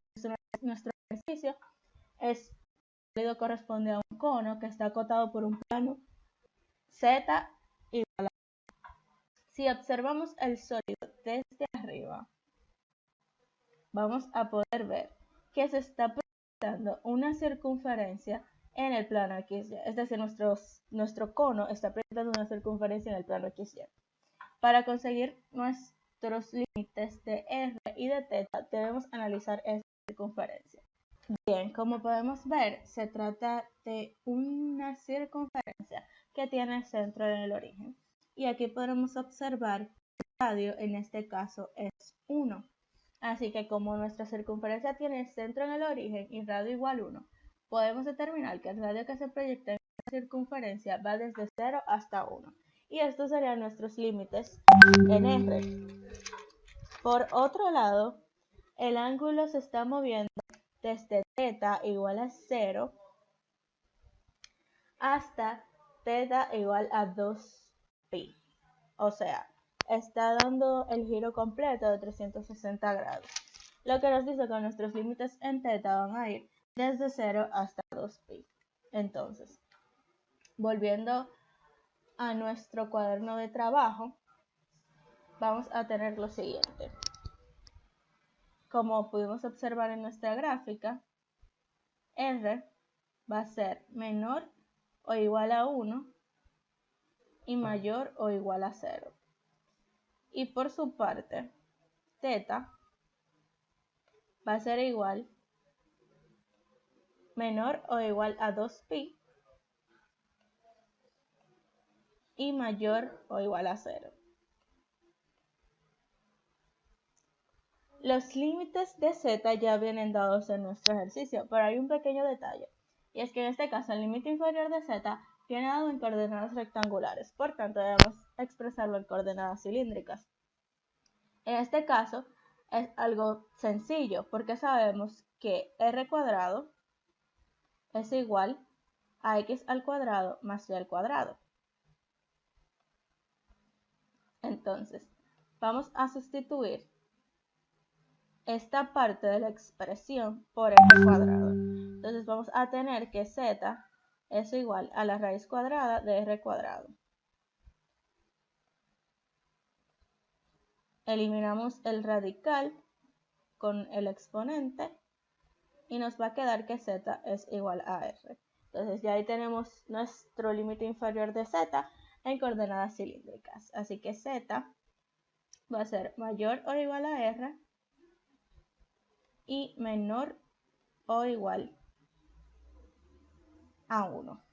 nuestro ejercicio es, el sólido corresponde a un cono que está acotado por un plano Z igual a 1. Si observamos el sólido desde arriba, vamos a poder ver que se está proyectando una circunferencia en el plano XY. Es decir, nuestro cono está proyectando una circunferencia en el plano XY. Para conseguir nuestros límites de R y de θ, debemos analizar esta circunferencia. Bien, como podemos ver, se trata de una circunferencia que tiene centro en el origen. Y aquí podemos observar que el radio en este caso es 1. Así que como nuestra circunferencia tiene centro en el origen y radio igual 1, podemos determinar que el radio que se proyecta en la circunferencia va desde 0 hasta 1. Y estos serían nuestros límites en R. Por otro lado, el ángulo se está moviendo desde θ igual a 0 hasta θ igual a 2pi. O sea, está dando el giro completo de 360 grados. Lo que nos dice que nuestros límites en θ van a ir desde 0 hasta 2pi. Entonces, volviendo a nuestro cuaderno de trabajo, vamos a tener lo siguiente. Como pudimos observar en nuestra gráfica, R va a ser menor o igual a 1 y mayor o igual a 0. Y por su parte, θ va a ser igual menor o igual a 2pi y mayor o igual a 0. Los límites de z ya vienen dados en nuestro ejercicio, pero hay un pequeño detalle, y es que en este caso el límite inferior de z viene dado en coordenadas rectangulares, por tanto debemos expresarlo en coordenadas cilíndricas. En este caso es algo sencillo, porque sabemos que r cuadrado es igual a x al cuadrado más y al cuadrado. Entonces, vamos a sustituir esta parte de la expresión por r cuadrado. Entonces vamos a tener que z es igual a la raíz cuadrada de r cuadrado. Eliminamos el radical con el exponente y nos va a quedar que z es igual a r. Entonces ya ahí tenemos nuestro límite inferior de z en coordenadas cilíndricas. Así que z va a ser mayor o igual a r y menor o igual a 1.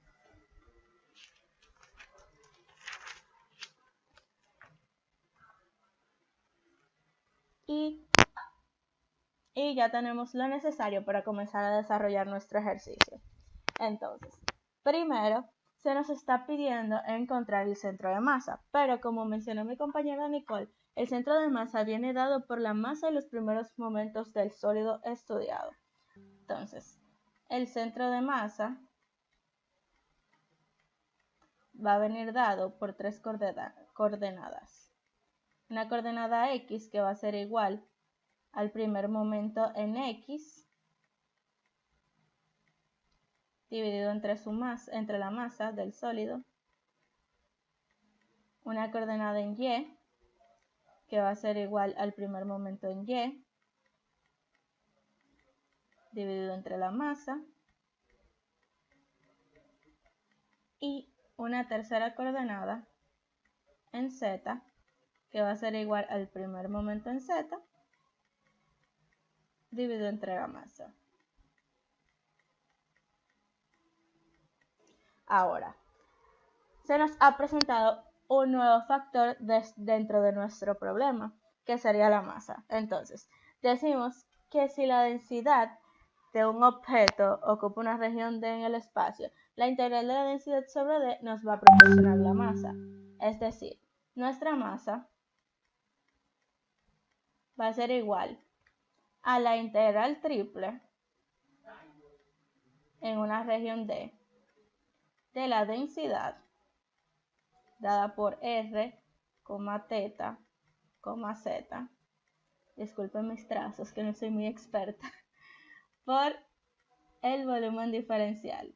Y ya tenemos lo necesario para comenzar a desarrollar nuestro ejercicio. Entonces, primero se nos está pidiendo encontrar el centro de masa, pero como mencionó mi compañera Nicole, el centro de masa viene dado por la masa y los primeros momentos del sólido estudiado. Entonces, el centro de masa va a venir dado por tres coordenadas. Una coordenada x que va a ser igual al primer momento en x dividido entre la masa del sólido. Una coordenada en y que va a ser igual al primer momento en y dividido entre la masa. Y una tercera coordenada en z que va a ser igual al primer momento en z dividido entre la masa. Ahora, se nos ha presentado un nuevo factor dentro de nuestro problema, que sería la masa. Entonces, decimos que si la densidad de un objeto ocupa una región D en el espacio, la integral de la densidad sobre D nos va a proporcionar la masa. Es decir, nuestra masa va a ser igual a la integral triple en una región D de la densidad dada por R, teta, z, disculpen mis trazos que no soy muy experta, por el volumen diferencial,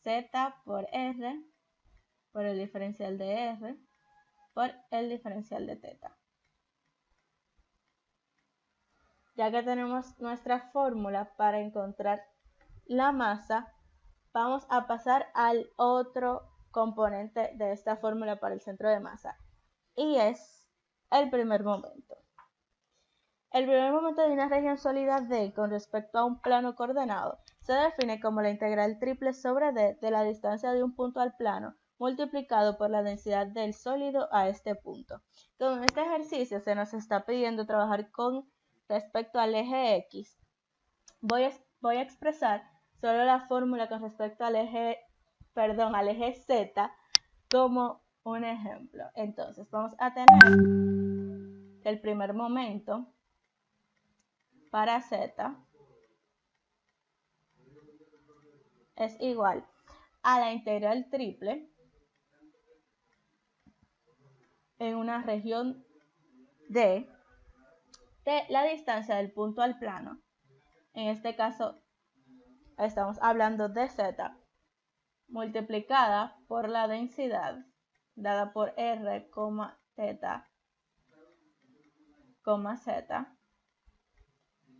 z por R, por el diferencial de R, por el diferencial de teta. Ya que tenemos nuestra fórmula para encontrar la masa, vamos a pasar al otro componente de esta fórmula para el centro de masa, y es el primer momento. El primer momento de una región sólida D con respecto a un plano coordenado se define como la integral triple sobre D de la distancia de un punto al plano multiplicado por la densidad del sólido a este punto. Con este ejercicio se nos está pidiendo trabajar con respecto al eje X. Voy a expresar solo la fórmula con respecto al eje Z como un ejemplo. Entonces vamos a tener el primer momento para Z es igual a la integral triple en una región D de la distancia del punto al plano. En este caso estamos hablando de Z multiplicada por la densidad dada por R, teta, z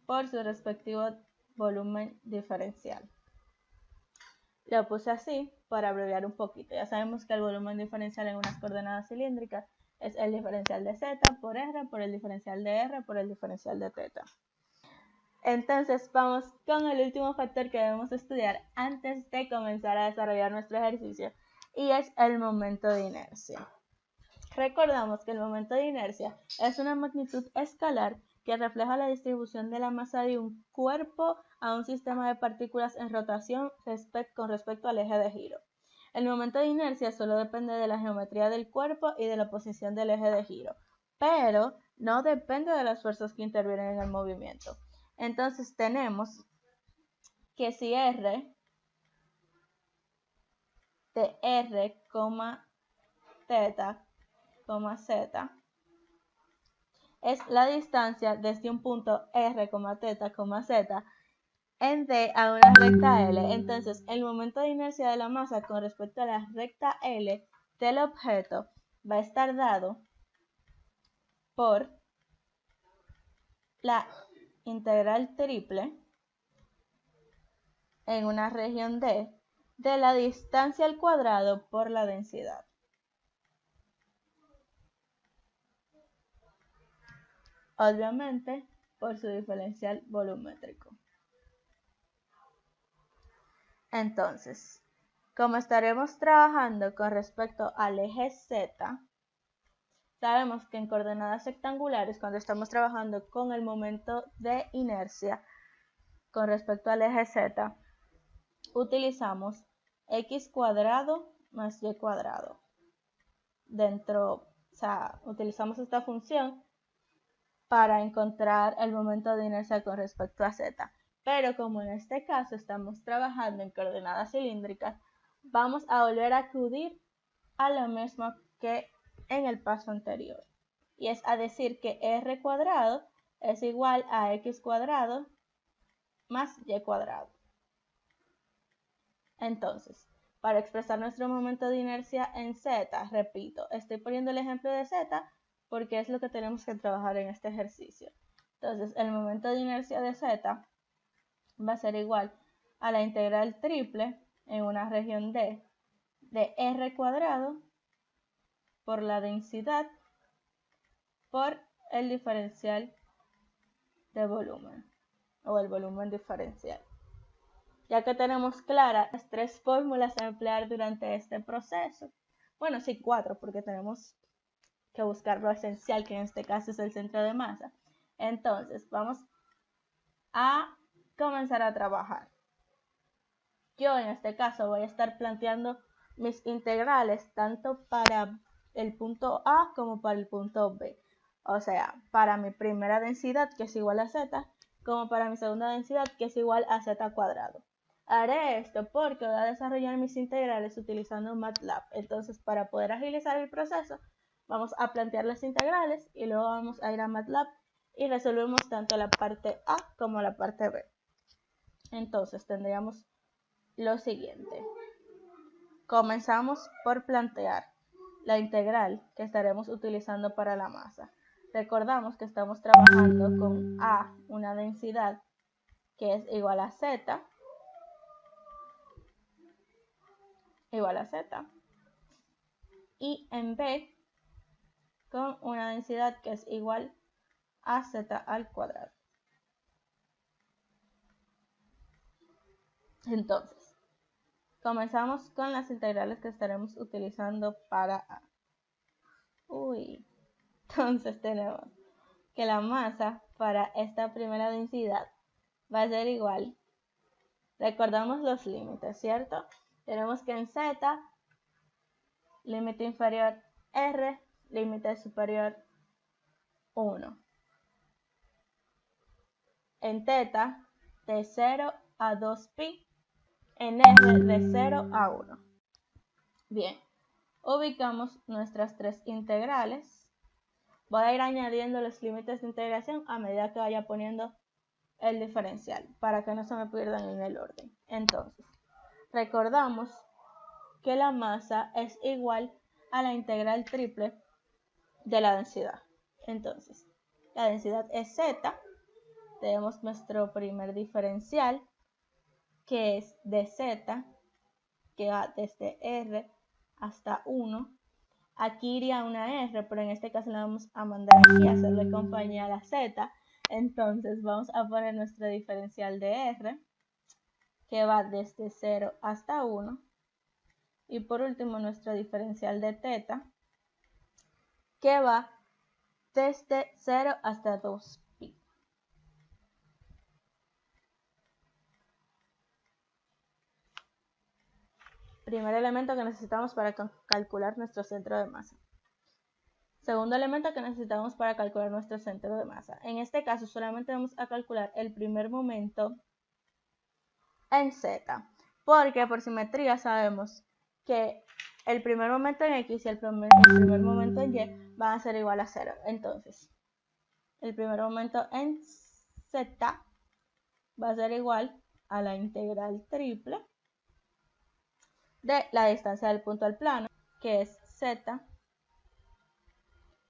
por su respectivo volumen diferencial. Lo puse así para abreviar un poquito. Ya sabemos que el volumen diferencial en unas coordenadas cilíndricas es el diferencial de z por r por el diferencial de r por el diferencial de teta. Entonces vamos con el último factor que debemos estudiar antes de comenzar a desarrollar nuestro ejercicio, y es el momento de inercia. Recordamos que el momento de inercia es una magnitud escalar que refleja la distribución de la masa de un cuerpo a un sistema de partículas en rotación con respecto al eje de giro. El momento de inercia solo depende de la geometría del cuerpo y de la posición del eje de giro, pero no depende de las fuerzas que intervienen en el movimiento. Entonces tenemos que si R de R, θ, z es la distancia desde un punto R, θ, z en D a una recta L, entonces el momento de inercia de la masa con respecto a la recta L del objeto va a estar dado por la integral triple en una región D de la distancia al cuadrado por la densidad. Obviamente por su diferencial volumétrico. Entonces, como estaremos trabajando con respecto al eje Z, sabemos que en coordenadas rectangulares, cuando estamos trabajando con el momento de inercia con respecto al eje Z, utilizamos x cuadrado más y cuadrado. Utilizamos esta función para encontrar el momento de inercia con respecto a Z. Pero como en este caso estamos trabajando en coordenadas cilíndricas, vamos a volver a acudir a lo mismo que en el paso anterior. Y es a decir que r cuadrado es igual a x cuadrado más y cuadrado. Entonces, para expresar nuestro momento de inercia en Z, repito, estoy poniendo el ejemplo de Z porque es lo que tenemos que trabajar en este ejercicio. Entonces, el momento de inercia de Z va a ser igual a la integral triple en una región D de R cuadrado por la densidad por el diferencial de volumen o el volumen diferencial. Ya que tenemos claras las 3 fórmulas a emplear durante este proceso. Bueno, sí, 4, porque tenemos que buscar lo esencial, que en este caso es el centro de masa. Entonces, vamos a comenzar a trabajar. Yo en este caso voy a estar planteando mis integrales tanto para el punto A como para el punto B. O sea, para mi primera densidad, que es igual a Z, como para mi segunda densidad, que es igual a Z cuadrado. Haré esto porque voy a desarrollar mis integrales utilizando MATLAB. Entonces, para poder agilizar el proceso, vamos a plantear las integrales y luego vamos a ir a MATLAB y resolvemos tanto la parte A como la parte B. Entonces, tendríamos lo siguiente. Comenzamos por plantear la integral que estaremos utilizando para la masa. Recordamos que estamos trabajando con A, una densidad que es igual a Z, y en B con una densidad que es igual a Z al cuadrado. Entonces, comenzamos con las integrales que estaremos utilizando para A. Entonces tenemos que la masa para esta primera densidad va a ser igual. Recordamos los límites, ¿cierto? Tenemos que en Z, límite inferior R, límite superior 1. En θ, de 0 a 2pi, en R de 0 a 1. Bien, ubicamos nuestras 3 integrales. Voy a ir añadiendo los límites de integración a medida que vaya poniendo el diferencial, para que no se me pierdan en el orden. Entonces, recordamos que la masa es igual a la integral triple de la densidad. Entonces, la densidad es Z. Tenemos nuestro primer diferencial, que es de Z, que va desde R hasta 1. Aquí iría una R, pero en este caso la vamos a mandar aquí a hacerle compañía a la Z. Entonces vamos a poner nuestro diferencial de R, que va desde 0 hasta 1. Y por último nuestro diferencial de teta, que va desde 0 hasta 2pi. Primer elemento que necesitamos para calcular nuestro centro de masa. Segundo elemento que necesitamos para calcular nuestro centro de masa. En este caso solamente vamos a calcular el primer momento en Z, porque por simetría sabemos que el primer momento en X y el primer momento en Y van a ser igual a 0. Entonces, el primer momento en Z va a ser igual a la integral triple de la distancia del punto al plano, que es Z,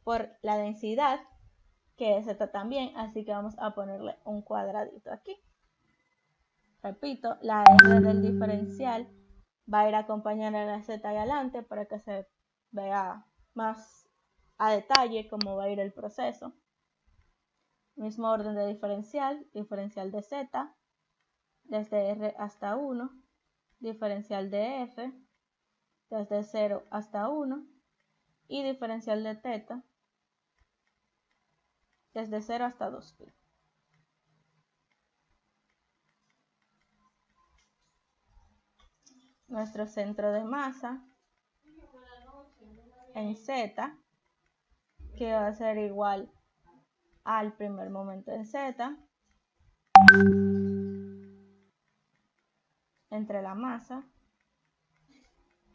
por la densidad, que es Z también, así que vamos a ponerle un cuadradito aquí. Repito, la R del diferencial va a ir a acompañar a la Z ahí adelante para que se vea más a detalle cómo va a ir el proceso. Mismo orden de diferencial de Z, desde R hasta 1, diferencial de F, desde 0 hasta 1, y diferencial de teta, desde 0 hasta 2pi. Nuestro centro de masa en Z, que va a ser igual al primer momento en Z, entre la masa,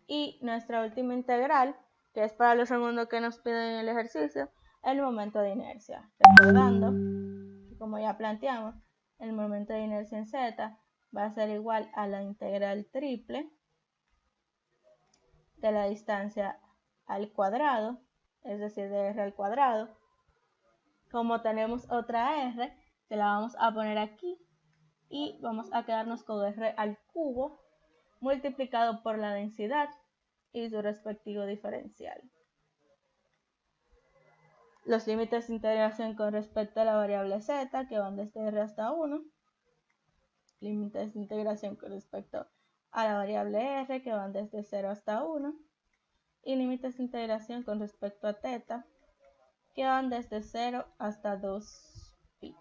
y nuestra última integral, que es para los segundos que nos piden en el ejercicio, el momento de inercia. Recordando que, como ya planteamos, el momento de inercia en Z va a ser igual a la integral triple de la distancia al cuadrado, es decir, de R al cuadrado. Como tenemos otra R, se la vamos a poner aquí y vamos a quedarnos con R al cubo multiplicado por la densidad y su respectivo diferencial. Los límites de integración con respecto a la variable z, que van desde R hasta 1. Límites de integración con respecto a la variable r, que van desde 0 hasta 1. Y límites de integración con respecto a teta, que van desde 0 hasta 2pi.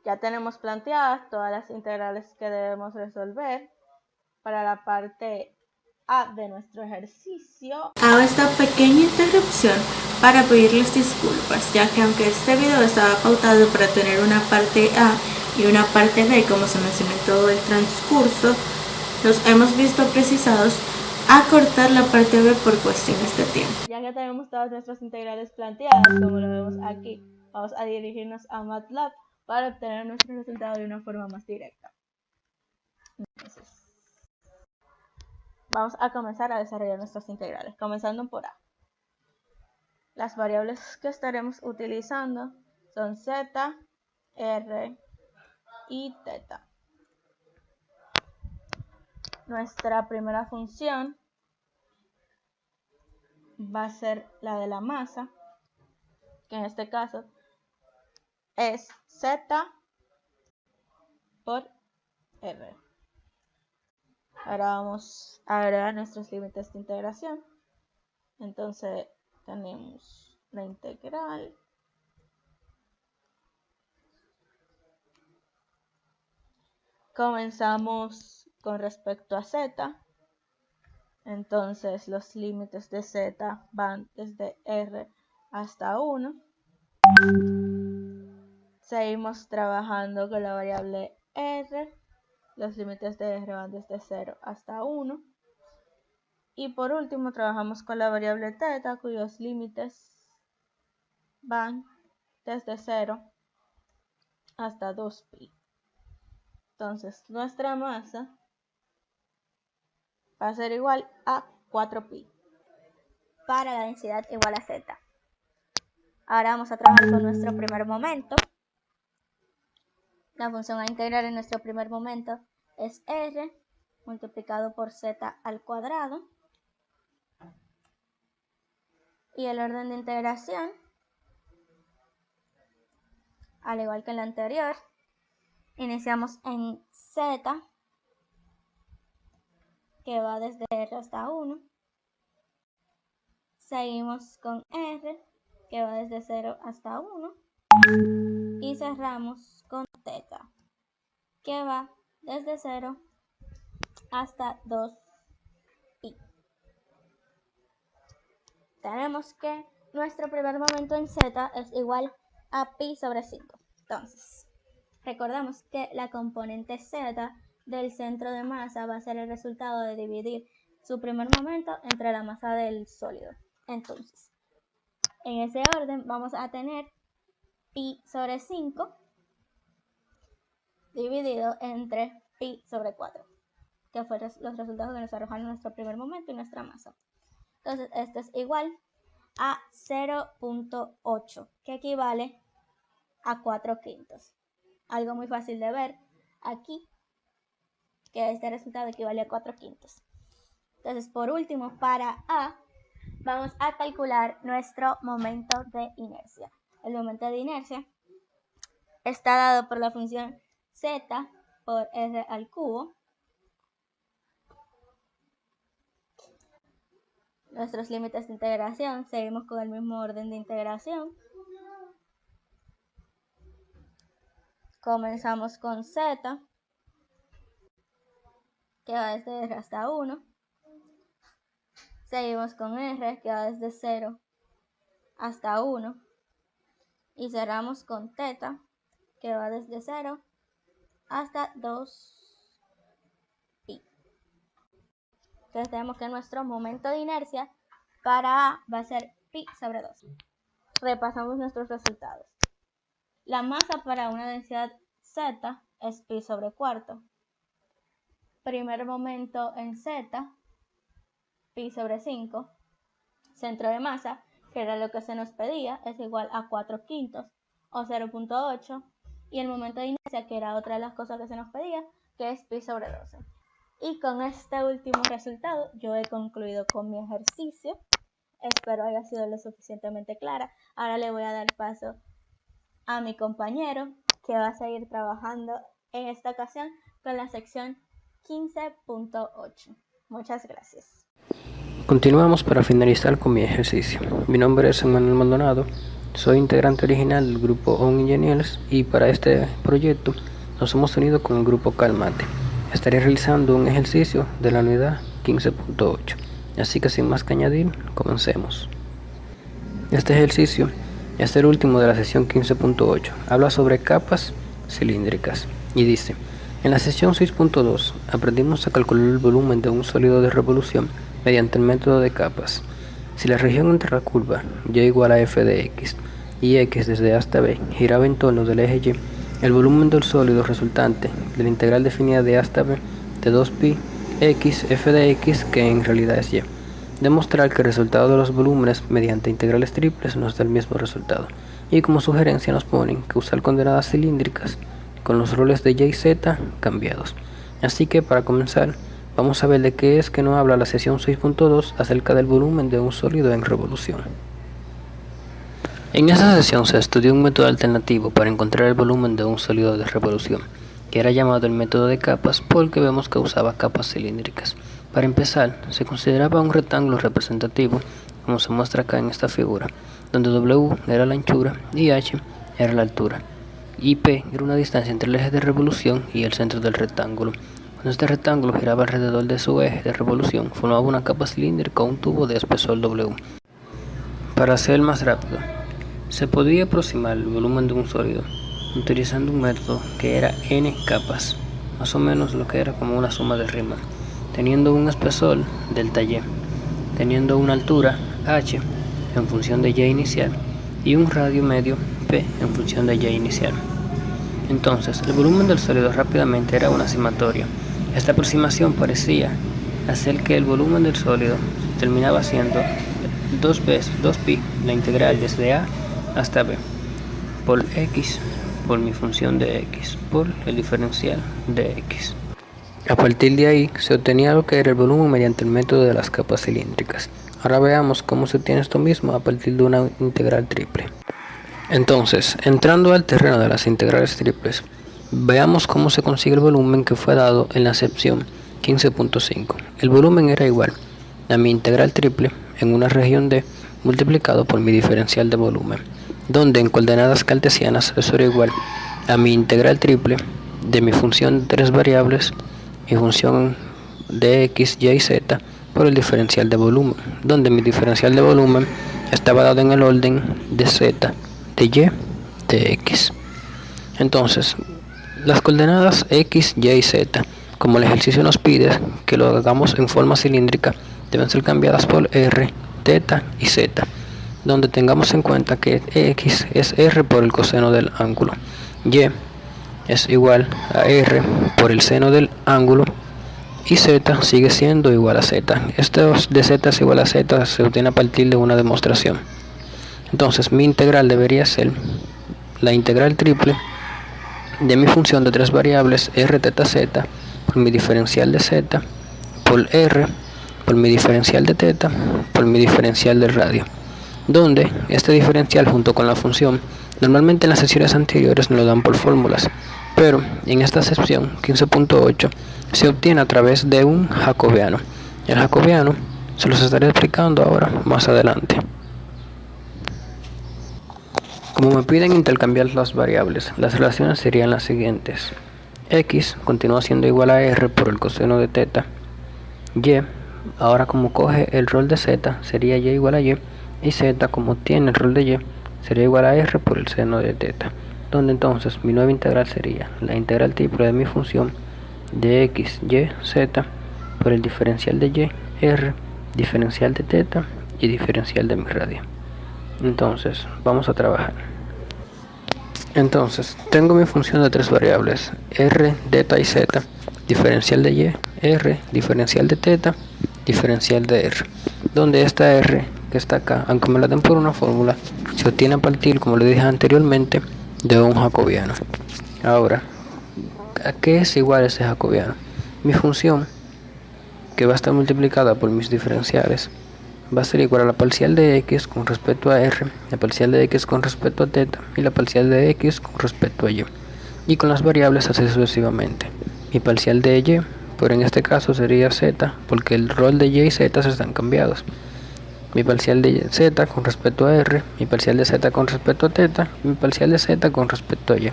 Ya tenemos planteadas todas las integrales que debemos resolver para la parte A de nuestro ejercicio. Hago esta pequeña interrupción para pedirles disculpas, ya que aunque este video estaba pautado para tener una parte A y una parte B, como se mencionó en todo el transcurso, nos hemos visto precisados a cortar la parte B por cuestiones de tiempo. Ya que tenemos todas nuestras integrales planteadas, como lo vemos aquí, vamos a dirigirnos a MATLAB para obtener nuestro resultado de una forma más directa. Entonces, vamos a comenzar a desarrollar nuestras integrales, comenzando por A. Las variables que estaremos utilizando son z, r y teta. Nuestra primera función va a ser la de la masa, que en este caso es z por r. Ahora vamos a agregar nuestros límites de integración. Entonces tenemos la integral comenzamos con respecto a z. Entonces los límites de z van desde r hasta 1. Seguimos trabajando con la variable r. Los límites de r van desde 0 hasta 1. Y por último trabajamos con la variable teta, cuyos límites van desde 0 hasta 2pi. Entonces nuestra masa va a ser igual a 4pi para la densidad igual a z. Ahora vamos a trabajar con nuestro primer momento. La función a integrar en nuestro primer momento es r multiplicado por z al cuadrado. Y el orden de integración al igual que en la anterior, iniciamos en Z, que va desde R hasta 1. Seguimos con R, que va desde 0 hasta 1. Y cerramos con teta, que va desde 0 hasta 2pi. Tenemos que nuestro primer momento en z es igual a pi sobre 5. Entonces, recordamos que la componente z del centro de masa va a ser el resultado de dividir su primer momento entre la masa del sólido. Entonces, en ese orden vamos a tener pi sobre 5 dividido entre pi sobre 4, que fueron los resultados que nos arrojaron nuestro primer momento y nuestra masa. Entonces, esto es igual a 0.8, que equivale a 4/5. Algo muy fácil de ver aquí, que este resultado equivale a 4/5. Entonces, por último, para A, vamos a calcular nuestro momento de inercia. El momento de inercia está dado por la función z por r al cubo. Nuestros límites de integración, seguimos con el mismo orden de integración. Comenzamos con z, que va desde r hasta 1. Seguimos con r, que va desde 0 hasta 1. Y cerramos con teta, que va desde 0 hasta 2pi. Entonces tenemos que nuestro momento de inercia para A va a ser pi sobre 2. Repasamos nuestros resultados. La masa para una densidad z es pi sobre cuarto. Primer momento en z, pi sobre 5. Centro de masa, que era lo que se nos pedía, es igual a 4/5 o 0.8. Y el momento de inercia, que era otra de las cosas que se nos pedía, que es pi sobre 12. Y con este último resultado yo he concluido con mi ejercicio. Espero haya sido lo suficientemente clara. Ahora le voy a dar paso a mi compañero, que va a seguir trabajando en esta ocasión con la sección 15.8. Muchas gracias. Continuamos para finalizar con mi ejercicio. Mi nombre es Manuel Maldonado, soy integrante original del grupo On Engineers y para este proyecto nos hemos unido con el grupo Calmate. Estaré realizando un ejercicio de la unidad 15.8, así que sin más que añadir, comencemos. Este ejercicio es el último de la sesión 15.8, habla sobre capas cilíndricas y dice: en la sesión 6.2 aprendimos a calcular el volumen de un sólido de revolución mediante el método de capas. Si la región entre la curva y igual a f de x y x desde A hasta B giraba en torno del eje y, el volumen del sólido resultante de la integral definida de A hasta B de 2pi x f de x, que en realidad es y. Demostrar que el resultado de los volúmenes mediante integrales triples nos da el mismo resultado. Y como sugerencia nos ponen que usar coordenadas cilíndricas con los roles de y y z cambiados. Así que para comenzar, vamos a ver de qué es que nos habla la sesión 6.2 acerca del volumen de un sólido en revolución. En esa sesión se estudió un método alternativo para encontrar el volumen de un sólido de revolución, que era llamado el método de capas porque vemos que usaba capas cilíndricas. Para empezar, se consideraba un rectángulo representativo, como se muestra acá en esta figura, donde W era la anchura y H era la altura, y P era una distancia entre el eje de revolución y el centro del rectángulo. Cuando este rectángulo giraba alrededor de su eje de revolución, formaba una capa cilíndrica o un tubo de espesor W. Para hacer más rápido, se podía aproximar el volumen de un sólido utilizando un método que era n capas, más o menos lo que era como una suma de Riemann, teniendo un espesor delta y, teniendo una altura h en función de y inicial y un radio medio p en función de y inicial. Entonces, el volumen del sólido rápidamente era una sumatoria. Esta aproximación parecía hacer que el volumen del sólido terminaba siendo 2 veces 2pi la integral desde A hasta B por x por mi función de x por el diferencial de x. A partir de ahí se obtenía lo que era el volumen mediante el método de las capas cilíndricas. Ahora veamos cómo se obtiene esto mismo a partir de una integral triple. Entonces, entrando al terreno de las integrales triples, veamos cómo se consigue el volumen que fue dado en la sección 15.5. El volumen era igual a mi integral triple en una región D multiplicado por mi diferencial de volumen, donde en coordenadas cartesianas eso era igual a mi integral triple de mi función de tres variables, mi función de x, y y z por el diferencial de volumen, donde mi diferencial de volumen estaba dado en el orden de z, de y, de x. Entonces, las coordenadas x, y y z, como el ejercicio nos pide que lo hagamos en forma cilíndrica, deben ser cambiadas por r, θ y z, donde tengamos en cuenta que x es r por el coseno del ángulo, y es igual a r por el seno del ángulo, y z sigue siendo igual a z. Esto de z es igual a z se obtiene a partir de una demostración. Entonces mi integral debería ser la integral triple de mi función de tres variables r, θ, z por mi diferencial de z por r por mi diferencial de θ por mi diferencial de radio, donde este diferencial junto con la función normalmente en las secciones anteriores nos lo dan por fórmulas, pero en esta sección 15.8 se obtiene a través de un jacobiano. El jacobiano se los estaré explicando ahora más adelante. Como me piden intercambiar las variables, las relaciones serían las siguientes: x continúa siendo igual a r por el coseno de θ, y ahora como coge el rol de z sería y igual a y z como tiene el rol de y sería igual a r por el seno de θ, donde entonces mi nueva integral sería la integral triple de mi función de x, y, z por el diferencial de y, r, diferencial de θ y diferencial de mi radio. Entonces vamos a trabajar. Entonces tengo mi función de tres variables r, θ y z, diferencial de y, r, diferencial de θ, diferencial de r, donde esta r que está acá, aunque me la den por una fórmula, se obtiene a partir, como le dije anteriormente, de un jacobiano. Ahora, ¿a qué es igual ese jacobiano? Mi función, que va a estar multiplicada por mis diferenciales, va a ser igual a la parcial de x con respecto a r, la parcial de x con respecto a θ y la parcial de x con respecto a y. Y con las variables así sucesivamente. Mi parcial de y, pero en este caso sería z, porque el rol de y y z se están cambiados. Mi parcial de z con respecto a r, mi parcial de z con respecto a θ, mi parcial de z con respecto a y.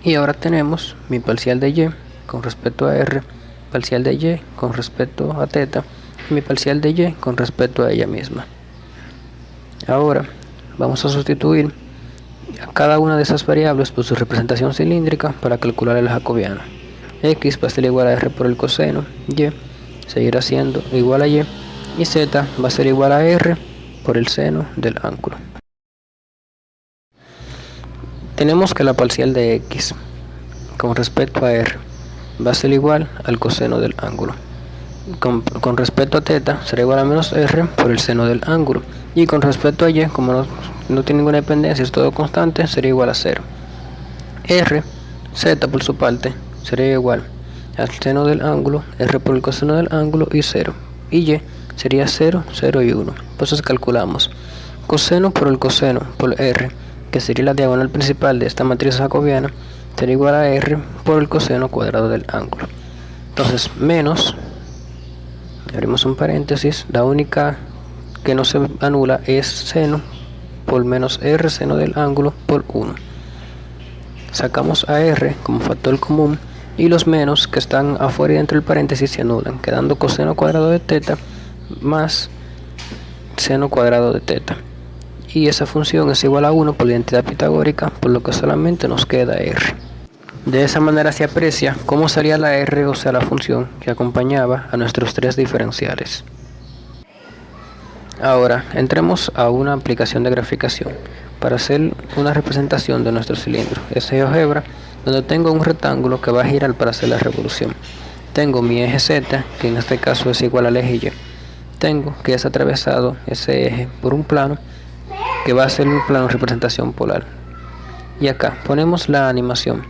Y ahora tenemos mi parcial de y con respecto a r, parcial de y con respecto a θ, y mi parcial de y con respecto a ella misma. Ahora vamos a sustituir a cada una de esas variables por su representación cilíndrica para calcular el jacobiano. X va a ser igual a r por el coseno, y seguirá siendo igual a y z va a ser igual a r por el seno del ángulo. Tenemos que la parcial de x con respecto a r va a ser igual al coseno del ángulo. Con respecto a θ será igual a menos r por el seno del ángulo, y con respecto a y, como no tiene ninguna dependencia, es todo constante, sería igual a 0. R, z por su parte, sería igual al seno del ángulo, r por el coseno del ángulo y 0. Y y sería 0, 0 y 1. Entonces calculamos coseno por el coseno por r, que sería la diagonal principal de esta matriz jacobiana, sería igual a r por el coseno cuadrado del ángulo. Entonces menos, abrimos un paréntesis, la única que no se anula es seno por menos r seno del ángulo por 1. Sacamos a r como factor común y los menos que están afuera y dentro del paréntesis se anulan, quedando coseno cuadrado de θ más seno cuadrado de θ. Y esa función es igual a 1 por la identidad pitagórica, por lo que solamente nos queda r. De esa manera se aprecia cómo sería la r, o sea la función que acompañaba a nuestros tres diferenciales. Ahora entremos a una aplicación de graficación para hacer una representación de nuestro cilindro. Es GeoGebra, donde tengo un rectángulo que va a girar para hacer la revolución. Tengo mi eje z, que en este caso es igual al eje y. Tengo que es atravesado ese eje por un plano que va a ser un plano de representación polar. Y acá ponemos la animación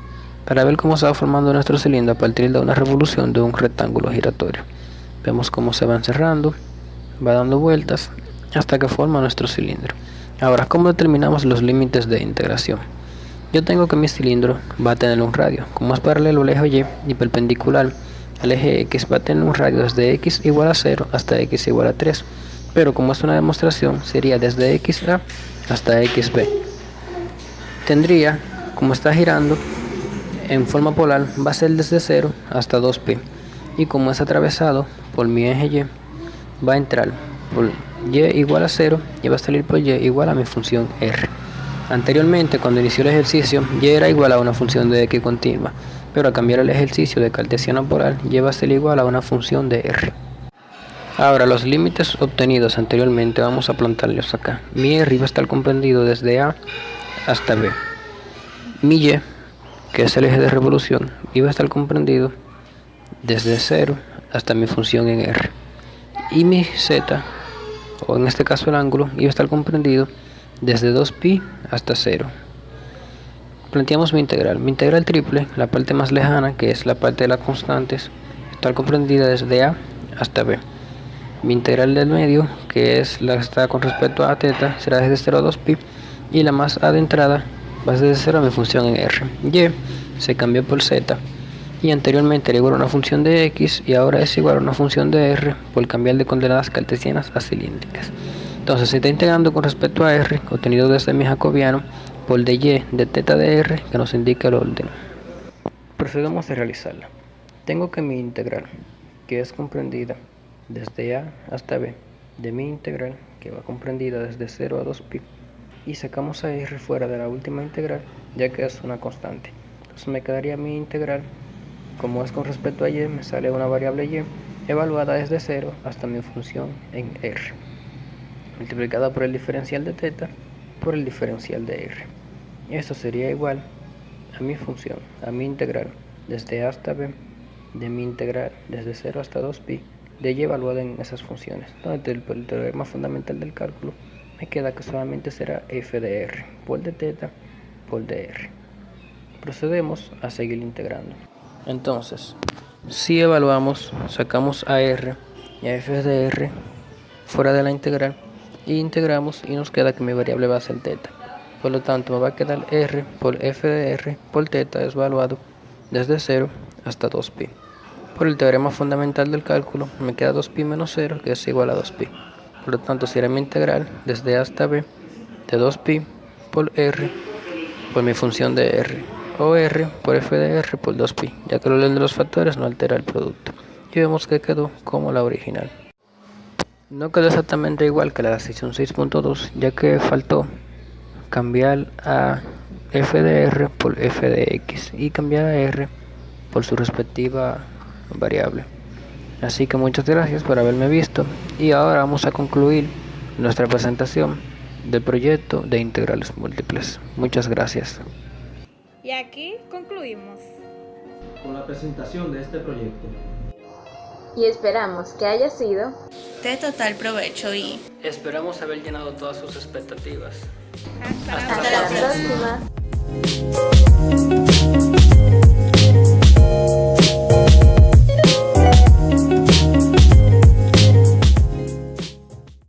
para ver cómo se va formando nuestro cilindro a partir de una revolución de un rectángulo giratorio. Vemos cómo se va encerrando, va dando vueltas hasta que forma nuestro cilindro. Ahora, ¿cómo determinamos los límites de integración? Yo tengo que mi cilindro va a tener un radio, como es paralelo al eje Y y perpendicular al eje X, va a tener un radio desde X igual a 0 hasta X igual a 3, pero como es una demostración, sería desde XA hasta XB. Tendría, como está girando en forma polar, va a ser desde 0 hasta 2pi, y como es atravesado por mi eje Y, va a entrar por Y igual a 0 y va a salir por Y igual a mi función R. Anteriormente, cuando inició el ejercicio, Y era igual a una función de X continua, pero al cambiar el ejercicio de cartesiano polar, Y va a ser igual a una función de R. Ahora, los límites obtenidos anteriormente vamos a plantearlos acá. Mi R va a estar comprendido desde A hasta B. Mi Y, que es el eje de revolución, iba a estar comprendido desde 0 hasta mi función en R. Y mi Z, o en este caso el ángulo, iba a estar comprendido desde 2pi hasta 0. Planteamos mi integral triple, la parte más lejana, que es la parte de las constantes, está comprendida desde A hasta B. Mi integral del medio, que es la que está con respecto a θ, será desde 0 a 2pi, y la más adentrada va desde 0 a mi función en R. Y se cambió por Z, y anteriormente era igual a una función de X, y ahora es igual a una función de R por cambiar de coordenadas cartesianas a cilíndricas. Entonces se está integrando con respecto a R, obtenido desde mi jacobiano, por de Y de θ de R, que nos indica el orden. Procedemos a realizarla. Tengo que mi integral, que es comprendida desde A hasta B, de mi integral, que va comprendida desde 0 a 2pi, y sacamos a R fuera de la última integral, ya que es una constante. Entonces me quedaría mi integral, como es con respecto a Y, me sale una variable Y, evaluada desde 0 hasta mi función en R, multiplicada por el diferencial de θ por el diferencial de R. Esto sería igual a mi función, a mi integral desde A hasta B, de mi integral desde 0 hasta 2pi, de Y evaluada en esas funciones. Entonces, el teorema fundamental del cálculo me queda que solamente será f de R por de θ por de R. Procedemos a seguir integrando. Entonces, si evaluamos, sacamos a R y a f de R fuera de la integral, y integramos, y nos queda que mi variable va a ser θ. Por lo tanto, me va a quedar R por f de R por θ es evaluado desde 0 hasta 2pi. Por el teorema fundamental del cálculo, me queda 2pi menos 0, que es igual a 2pi. Por lo tanto, será mi integral desde A hasta B de 2pi por R por mi función de R, o R por f de R por 2pi, ya que el orden de los factores no altera el producto. Y vemos que quedó como la original. No quedó exactamente igual que la sección 6.2, ya que faltó cambiar a f de R por f de X y cambiar a R por su respectiva variable. Así que muchas gracias por haberme visto, y ahora vamos a concluir nuestra presentación del proyecto de integrales múltiples. Muchas gracias. Y aquí concluimos con la presentación de este proyecto. Y esperamos que haya sido De total provecho y Esperamos haber llenado todas sus expectativas. hasta hasta la próxima.